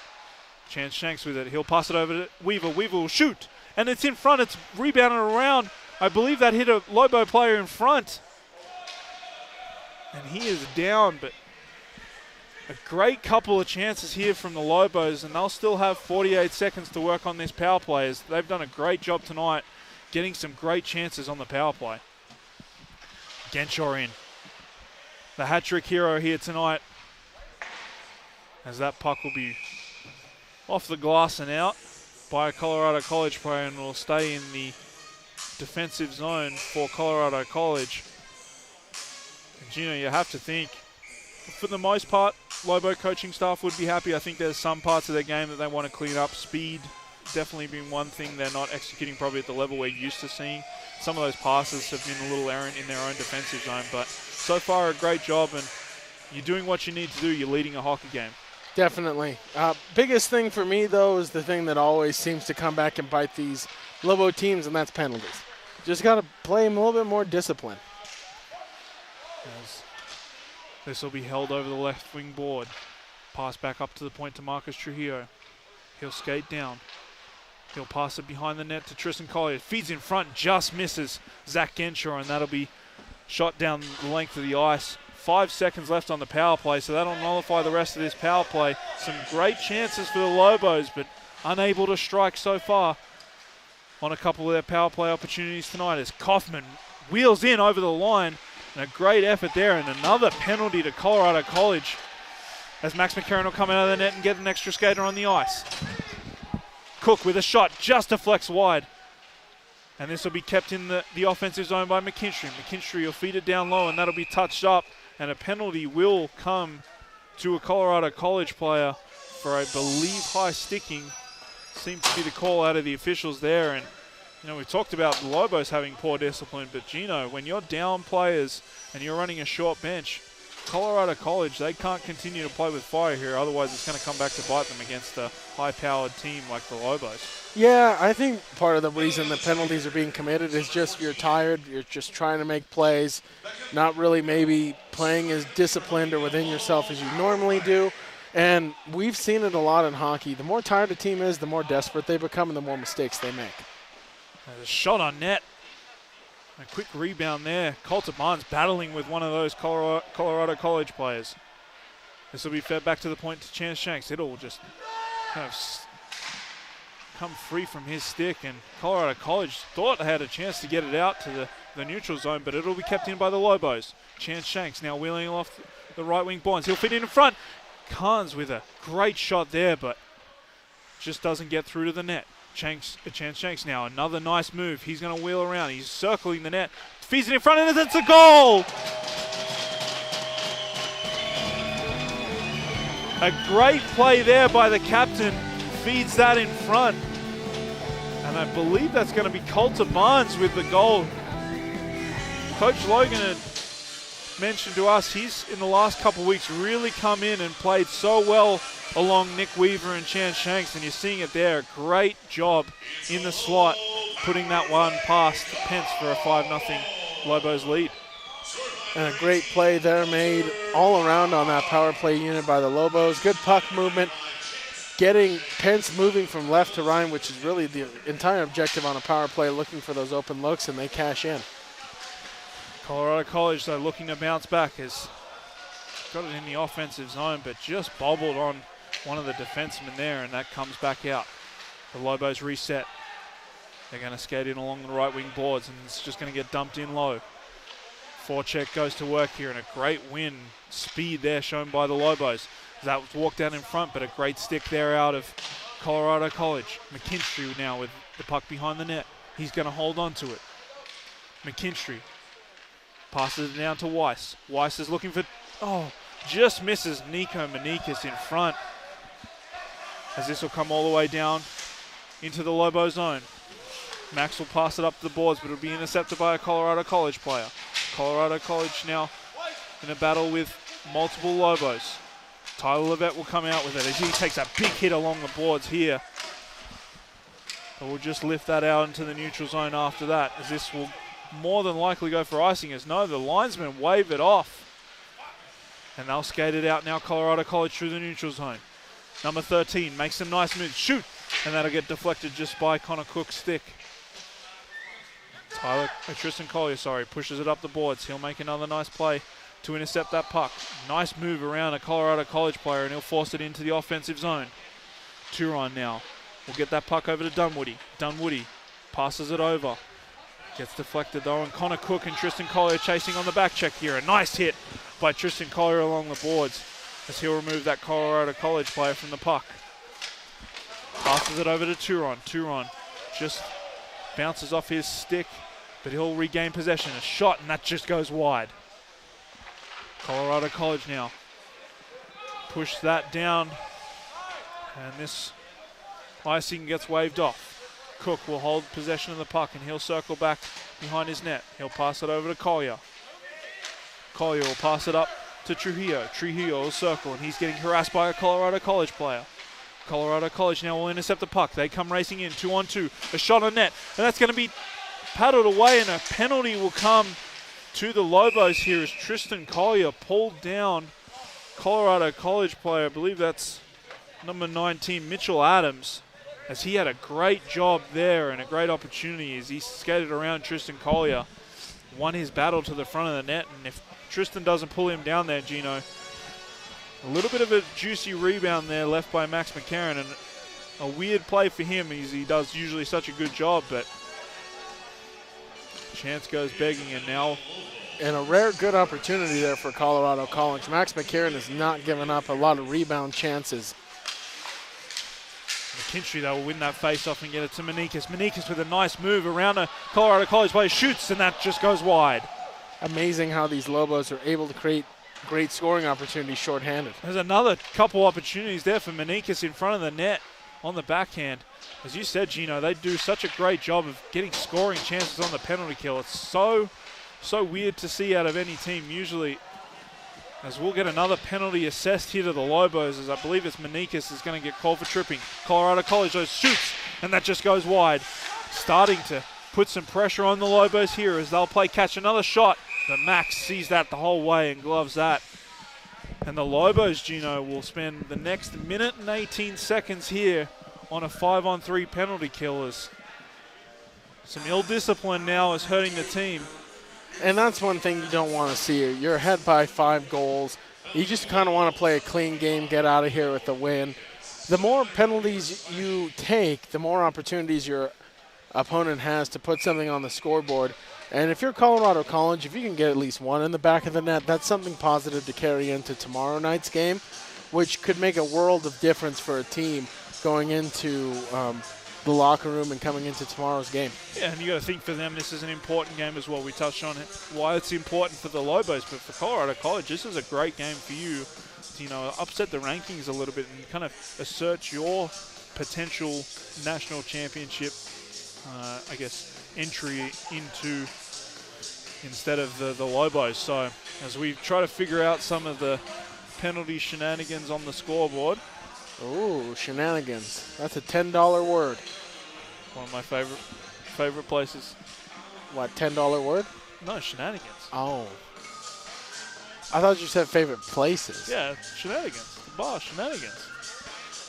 Chance Shanks with it. He'll pass it over to Weaver. Weaver will shoot. And it's in front. It's rebounded around. I believe that hit a Lobo player in front. And he is down, but a great couple of chances here from the Lobos, and they'll still have 48 seconds to work on this power play. They've done a great job tonight getting some great chances on the power play. Genshaw in. The hat-trick hero here tonight, as that puck will be off the glass and out by a Colorado College player and will stay in the defensive zone for Colorado College. And Gino, you have to think, for the most part, Lobo coaching staff would be happy. I think there's some parts of their game that they want to clean up. Speed definitely been one thing they're not executing probably at the level we're used to seeing. Some of those passes have been a little errant in their own defensive zone, but so far a great job, and you're doing what you need to do. You're leading a hockey game. Definitely. Biggest thing for me, though, is the thing that always seems to come back and bite these Lobo teams, and that's penalties. Just got to play them a little bit more discipline. As this will be held over the left wing board. Pass back up to the point to Marcus Trujillo. He'll skate down. He'll pass it behind the net to Tristan Collier. Feeds in front, just misses Zach Genshaw, and that'll be shot down the length of the ice. 5 seconds left on the power play, so that'll nullify the rest of this power play. Some great chances for the Lobos, but unable to strike so far on a couple of their power play opportunities tonight as Kaufman wheels in over the line. And a great effort there, and another penalty to Colorado College as Max McCarron will come out of the net and get an extra skater on the ice. Cook with a shot, just deflects wide. And this will be kept in the offensive zone by McKinstry. McKinstry will feed it down low, and that'll be touched up. And a penalty will come to a Colorado College player for, I believe, high sticking. Seems to be the call out of the officials there. And, you know, we've talked about the Lobos having poor discipline, but, Gino, when you're down players and you're running a short bench, Colorado College, they can't continue to play with fire here. Otherwise, it's going to come back to bite them against a high-powered team like the Lobos. Yeah, I think part of the reason the penalties are being committed is just you're tired. You're just trying to make plays, not really maybe playing as disciplined or within yourself as you normally do. And we've seen it a lot in hockey. The more tired a team is, the more desperate they become and the more mistakes they make. There's a shot on net. A quick rebound there. Coulter Barnes battling with one of those Colorado College players. This will be fed back to the point to Chance Shanks. It'll just kind of come free from his stick, and Colorado College thought they had a chance to get it out to the neutral zone, but it'll be kept in by the Lobos. Chance Shanks now wheeling off the right wing bonds. He'll fit in front. Carnes with a great shot there, but just doesn't get through to the net. Chance Shanks now, another nice move. He's going to wheel around. He's circling the net. Feeds it in front, and it's a goal! A great play there by the captain, feeds that in front. And I believe that's going to be Coulter Barnes with the goal. Coach Logan had mentioned to us he's in the last couple of weeks really come in and played so well along Nick Weaver and Chance Shanks, and you're seeing it there. Great job in the slot, putting that one past Pence for a 5-0 Lobos lead. And a great play there made all around on that power play unit by the Lobos. Good puck movement, getting Pence moving from left to right, which is really the entire objective on a power play, looking for those open looks, and they cash in. Colorado College, though, looking to bounce back, has got it in the offensive zone, but just bobbled on one of the defensemen there, and that comes back out. The Lobos reset. They're going to skate in along the right wing boards, and it's just going to get dumped in low. Forecheck goes to work here, and a great win. Speed there shown by the Lobos. That was walked out in front, but a great stick there out of Colorado College. McKinstry now with the puck behind the net. He's going to hold on to it. McKinstry passes it down to Weiss. Weiss is looking for, just misses Nico Manikas in front. As this will come all the way down into the Lobo zone. Max will pass it up the boards, but it'll be intercepted by a Colorado College player. Colorado College now in a battle with multiple Lobos. Tyler Levette will come out with it as he takes a big hit along the boards here. But we'll just lift that out into the neutral zone after that, as this will more than likely go for icing. As no, the linesman wave it off. And they'll skate it out now, Colorado College through the neutral zone. Number 13 makes some nice moves. Shoot! And that'll get deflected just by Connor Cook's stick. Tristan Collier, pushes it up the boards. He'll make another nice play to intercept that puck. Nice move around a Colorado College player, and he'll force it into the offensive zone. Turon now will get that puck over to Dunwoody. Dunwoody passes it over. Gets deflected though, and Connor Cook and Tristan Collier chasing on the back check here. A nice hit by Tristan Collier along the boards as he'll remove that Colorado College player from the puck. Passes it over to Turon. Turon just bounces off his stick, but he'll regain possession. A shot, and that just goes wide. Colorado College now push that down, and this icing gets waved off. Cook will hold possession of the puck, and he'll circle back behind his net. He'll pass it over to Collier. Collier will pass it up to Trujillo. Trujillo will circle, and he's getting harassed by a Colorado College player. Colorado College now will intercept the puck. They come racing in, 2-on-2. A shot on net, and that's going to be paddled away, and a penalty will come to the Lobos here as Tristan Collier pulled down Colorado College player. I believe that's number 19, Mitchell Adams, as he had a great job there and a great opportunity as he skated around Tristan Collier, won his battle to the front of the net, and if Tristan doesn't pull him down there, Gino, a little bit of a juicy rebound there left by Max McCarron, and a weird play for him as he does usually such a good job, but chance goes begging, and now. And a rare good opportunity there for Colorado College. Max McCarron has not given up a lot of rebound chances. McKinstry, though, will win that face-off and get it to Manikas. Manikas with a nice move around a Colorado College player, shoots, and that just goes wide. Amazing how these Lobos are able to create great scoring opportunities shorthanded. There's another couple opportunities there for Manikas in front of the net on the backhand. As you said, Gino, they do such a great job of getting scoring chances on the penalty kill. It's so weird to see out of any team usually, as we'll get another penalty assessed here to the Lobos, as I believe it's Manikas is going to get called for tripping. Colorado College shoots, and that just goes wide. Starting to put some pressure on the Lobos here as they'll play catch another shot, but Max sees that the whole way and gloves that. And the Lobos, Gino, will spend the next minute and 18 seconds here on a 5-on-3 penalty kill. As some ill discipline now is hurting the team. And that's one thing you don't want to see. You're ahead by 5 goals. You just kind of want to play a clean game, get out of here with the win. The more penalties you take, the more opportunities your opponent has to put something on the scoreboard. And if you're Colorado College, if you can get at least one in the back of the net, that's something positive to carry into tomorrow night's game, which could make a world of difference for a team going into the locker room and coming into tomorrow's game. Yeah, and you got to think for them this is an important game as well. We touched on it, why it's important for the Lobos, but for Colorado College, this is a great game for you to, upset the rankings a little bit and kind of assert your potential national championship, I guess, entry into instead of the Lobos. So as we try to figure out some of the penalty shenanigans on the scoreboard. Ooh, shenanigans. That's a $10 word. One of my favorite places. What, $10 word? No, shenanigans. Oh. I thought you said favorite places. Yeah, shenanigans. The bar, shenanigans.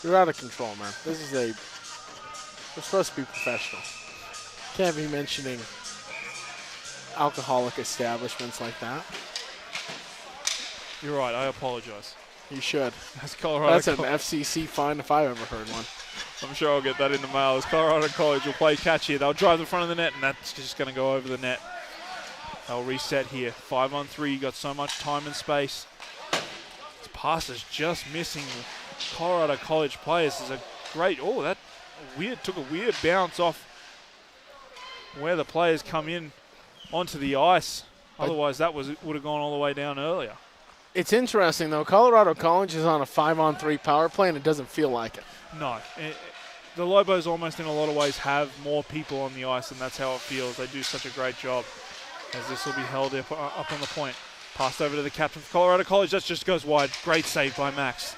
You're out of control, man. We're supposed to be professional. Can't be mentioning alcoholic establishments like that. You're right, I apologize. You should. That's Colorado. That's an FCC fine if I've ever heard one. I'm sure I'll get that in the mail. As Colorado College will play catch here. They'll drive the front of the net, and that's just going to go over the net. They'll reset here. 5-on-3. You got so much time and space. This pass is just missing Colorado College players. Is a great. Oh, that took a weird bounce off where the players come in onto the ice. Otherwise, that would have gone all the way down earlier. It's interesting, though. Colorado College is on a 5-on-3 power play, and it doesn't feel like it. No. The Lobos almost in a lot of ways have more people on the ice, and that's how it feels. They do such a great job as this will be held up on the point. Passed over to the captain for Colorado College. That just goes wide. Great save by Max.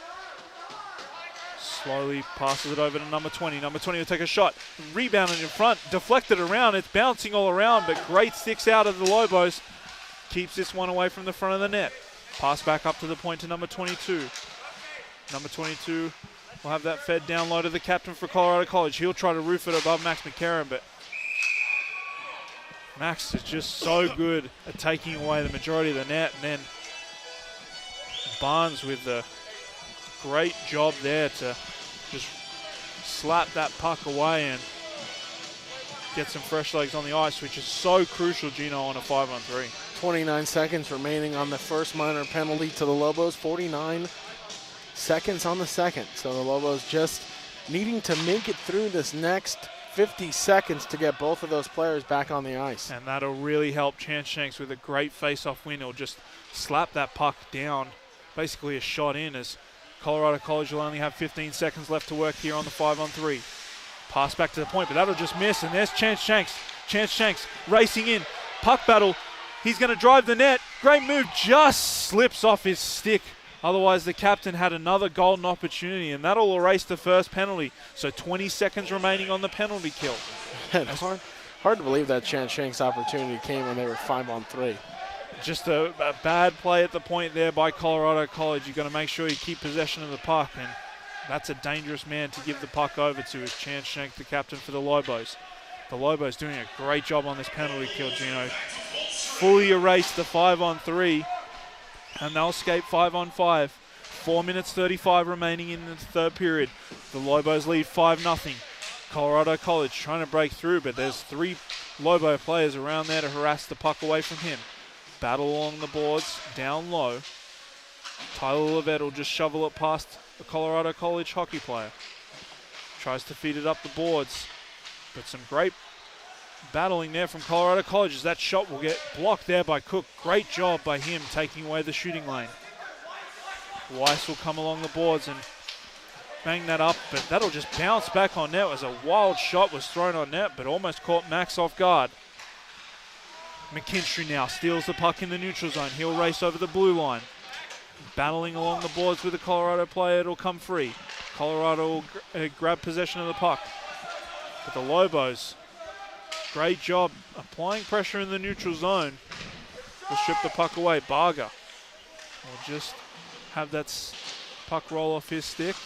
Slowly passes it over to number 20. Number 20 will take a shot. Rebounded in front. Deflected around. It's bouncing all around, but great sticks out of the Lobos. Keeps this one away from the front of the net. Pass back up to the point to number 22. Number 22 will have that fed down low to the captain for Colorado College. He'll try to roof it above Max McCarron, but Max is just so good at taking away the majority of the net. And then Barnes with the great job there to just slap that puck away and get some fresh legs on the ice, which is so crucial, Gino, on a 5-on-3. 29 seconds remaining on the first minor penalty to the Lobos. 49 seconds on the second. So the Lobos just needing to make it through this next 50 seconds to get both of those players back on the ice. And that'll really help Chance Shanks with a great face-off win. He'll just slap that puck down, basically a shot in, as Colorado College will only have 15 seconds left to work here on the 5-on-3. Pass back to the point, but that'll just miss, and there's Chance Shanks. Chance Shanks racing in. Puck battle. He's going to drive the net. Great move, just slips off his stick. Otherwise, the captain had another golden opportunity, and that'll erase the first penalty. So 20 seconds remaining on the penalty kill. It's hard to believe that Chance Shanks' opportunity came when they were 5-on-3. Just a bad play at the point there by Colorado College. You've got to make sure you keep possession of the puck, and that's a dangerous man to give the puck over to, is Chance Shank, the captain for the Lobos. The Lobos doing a great job on this penalty kill, Gino. Fully erased the 5-on-3, and they'll escape 5-on-5. 4 minutes 35 remaining in the third period. The Lobos lead 5-0. Colorado College trying to break through, but there's 3 Lobo players around there to harass the puck away from him. Battle along the boards, down low. Tyler Levette will just shovel it past the Colorado College hockey player. Tries to feed it up the boards, but some great battling there from Colorado College as that shot will get blocked there by Cook. Great job by him taking away the shooting lane. Weiss will come along the boards and bang that up, but that'll just bounce back on net as a wild shot was thrown on net, but almost caught Max off guard. McKinstry now steals the puck in the neutral zone. He'll race over the blue line. Battling along the boards with the Colorado player, it'll come free. Colorado will grab possession of the puck. But the Lobos, great job applying pressure in the neutral zone. Will strip the puck away. Barger will just have that puck roll off his stick.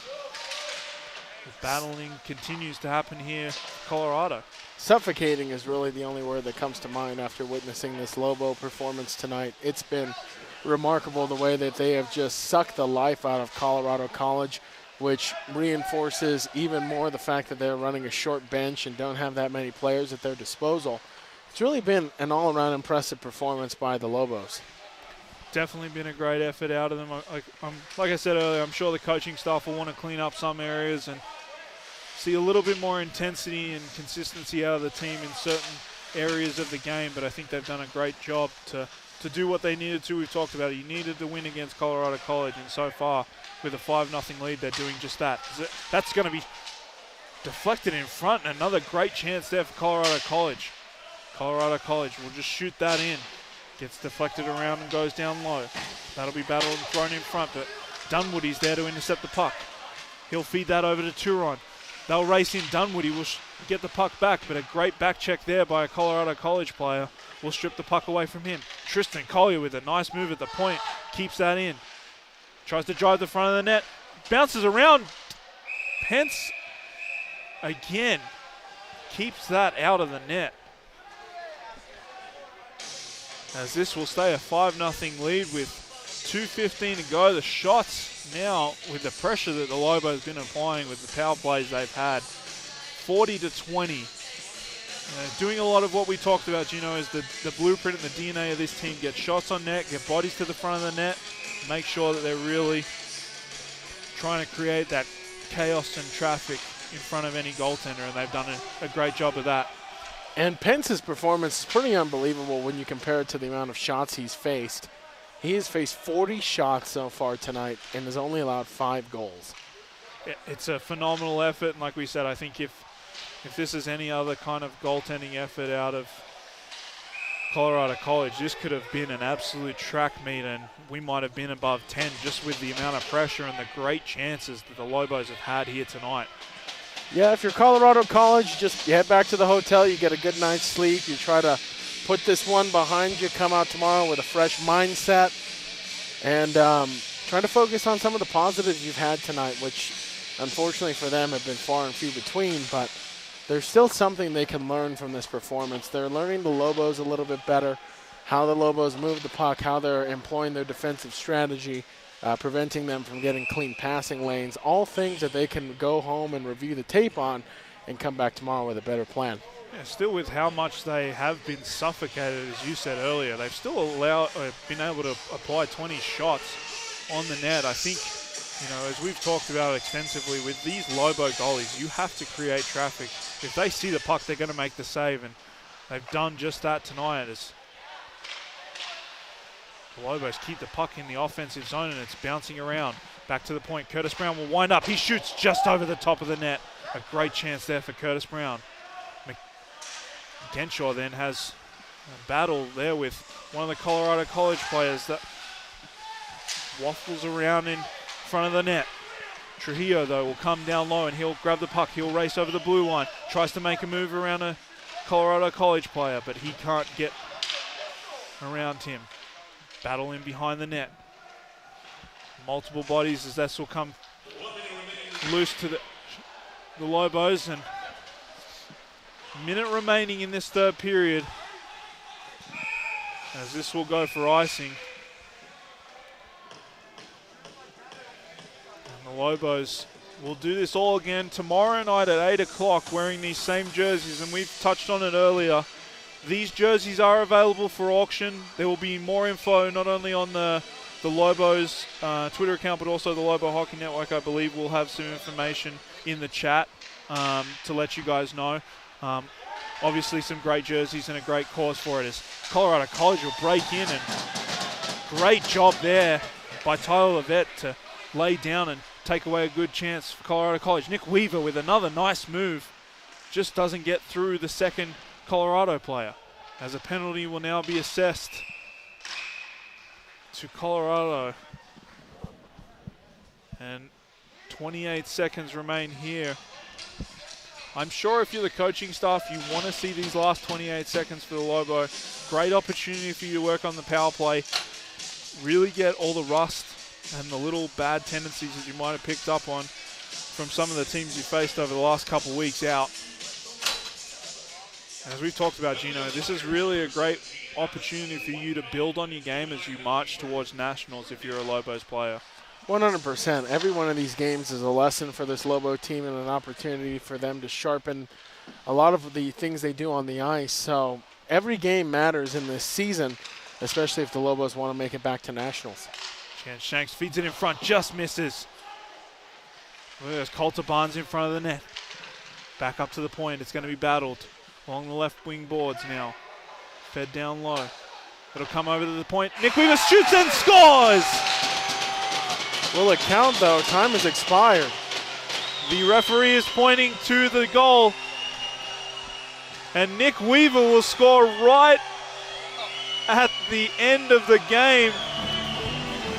The battling continues to happen here for Colorado. Suffocating is really the only word that comes to mind after witnessing this Lobo performance tonight. It's been remarkable the way that they have just sucked the life out of Colorado College, which reinforces even more the fact that they're running a short bench and don't have that many players at their disposal. It's really been an all-around impressive performance by the Lobos. Definitely been a great effort out of them. Like I said earlier, I'm sure the coaching staff will want to clean up some areas and see a little bit more intensity and consistency out of the team in certain areas of the game, but I think they've done a great job to do what they needed to. We've talked about it. You needed to win against Colorado College, and so far, with a 5-0 lead, they're doing just that. That's going to be deflected in front, and another great chance there for Colorado College. Colorado College will just shoot that in. Gets deflected around and goes down low. That'll be battled and thrown in front, but Dunwoody's there to intercept the puck. He'll feed that over to Turon. They'll race in. Dunwoody will get the puck back, but a great back check there by a Colorado College player will strip the puck away from him. Tristan Collier with a nice move at the point, keeps that in. Tries to drive the front of the net, bounces around. Pence again keeps that out of the net. As this will stay a 5-0 lead with 2:15 to go. The shots now, with the pressure that the Lobos been applying with the power plays they've had, 40-20. Doing a lot of what we talked about, Gino, is the blueprint and the DNA of this team. Get shots on net, get bodies to the front of the net, make sure that they're really trying to create that chaos and traffic in front of any goaltender, and they've done a great job of that. And Pence's performance is pretty unbelievable when you compare it to the amount of shots he's faced. He has faced 40 shots so far tonight and has only allowed 5 goals. It's a phenomenal effort, and like we said, I think if this is any other kind of goaltending effort out of Colorado College, this could have been an absolute track meet, and we might have been above 10 just with the amount of pressure and the great chances that the Lobos have had here tonight. Yeah, if you're Colorado College, just you head back to the hotel, you get a good night's sleep, you try to put this one behind you, come out tomorrow with a fresh mindset, and try to focus on some of the positives you've had tonight, which unfortunately for them have been far and few between, but there's still something they can learn from this performance. They're learning the Lobos a little bit better, how the Lobos move the puck, how they're employing their defensive strategy, preventing them from getting clean passing lanes, all things that they can go home and review the tape on and come back tomorrow with a better plan. Yeah, still with how much they have been suffocated, as you said earlier, they've still been able to apply 20 shots on the net. I think, as we've talked about extensively, with these Lobo goalies, you have to create traffic. If they see the puck, they're going to make the save, and they've done just that tonight as the Lobos keep the puck in the offensive zone, and it's bouncing around. Back to the point. Curtis Brown will wind up. He shoots just over the top of the net. A great chance there for Curtis Brown. Denshaw then has a battle there with one of the Colorado College players that waffles around in front of the net. Trujillo, though, will come down low and he'll grab the puck. He'll race over the blue line. Tries to make a move around a Colorado College player, but he can't get around him. Battle in behind the net. Multiple bodies as this will come loose to the Lobos, and minute remaining in this third period as this will go for icing. And the Lobos will do this all again tomorrow night at 8 o'clock wearing these same jerseys, and we've touched on it earlier. These jerseys are available for auction. There will be more info not only on the Lobos Twitter account, but also the Lobo Hockey Network. I believe we'll have some information in the chat to let you guys know. Obviously some great jerseys and a great cause for it as Colorado College will break in, and great job there by Tyler Levette to lay down and take away a good chance for Colorado College. Nick Weaver with another nice move, just doesn't get through the second Colorado player, as a penalty will now be assessed to Colorado. And 28 seconds remain here. I'm sure if you're the coaching staff, you want to see these last 28 seconds for the Lobo. Great opportunity for you to work on the power play, really get all the rust and the little bad tendencies that you might have picked up on from some of the teams you faced over the last couple of weeks out. As we've talked about, Gino, this is really a great opportunity for you to build on your game as you march towards nationals if you're a Lobos player. 100%. Every one of these games is a lesson for this Lobo team and an opportunity for them to sharpen a lot of the things they do on the ice. So every game matters in this season, especially if the Lobos want to make it back to nationals. Chance Shanks feeds it in front, just misses. There's Coulter Barnes in front of the net. Back up to the point. It's going to be battled along the left wing boards now. Fed down low. It'll come over to the point. Nick Weaver shoots and scores! Will it count, though? Time has expired. The referee is pointing to the goal. And Nick Weaver will score right at the end of the game.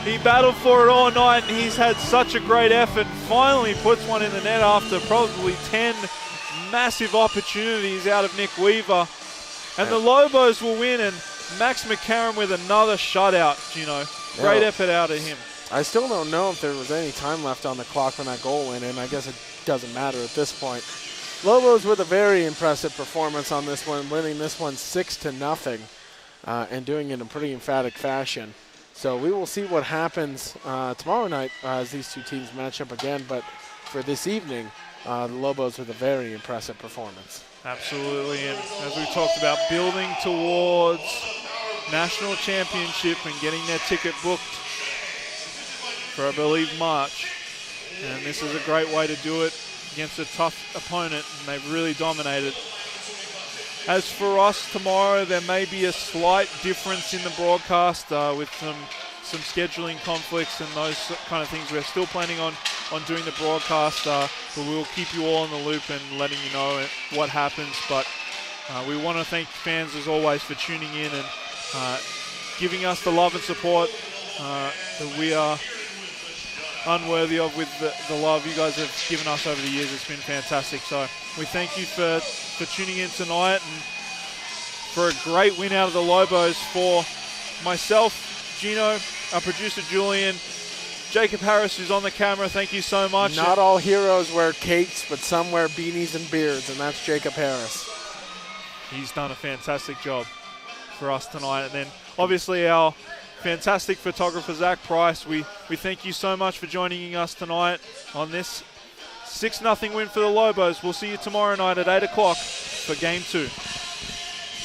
He battled for it all night, and he's had such a great effort. Finally puts one in the net after probably 10 massive opportunities out of Nick Weaver. And the Lobos will win, and Max McCarron with another shutout, Gino. Great effort out of him. I still don't know if there was any time left on the clock when that goal went in. I guess it doesn't matter at this point. Lobos with a very impressive performance on this one, winning this one 6-0 and doing it in a pretty emphatic fashion. So we will see what happens tomorrow night as these two teams match up again. But for this evening, the Lobos with a very impressive performance. Absolutely, and as we talked about, building towards national championship and getting their ticket booked for, I believe, March. And this is a great way to do it against a tough opponent, and they've really dominated. As for us tomorrow, there may be a slight difference in the broadcast with some scheduling conflicts and those kind of things. We're still planning on doing the broadcast, but we'll keep you all in the loop and letting you know what happens. But we want to thank fans, as always, for tuning in and giving us the love and support that we are unworthy of with the love you guys have given us over the years. It's been fantastic. So we thank you for tuning in tonight and for a great win out of the Lobos. For myself, Gino, our producer Julian, Jacob Harris, who's on the camera, thank you so much. Not all heroes wear capes, but some wear beanies and beards, and that's Jacob Harris. He's done a fantastic job for us tonight. And then obviously our fantastic photographer, Zach Price. We thank you so much for joining us tonight on this 6-0 win for the Lobos. We'll see you tomorrow night at 8 o'clock for Game 2.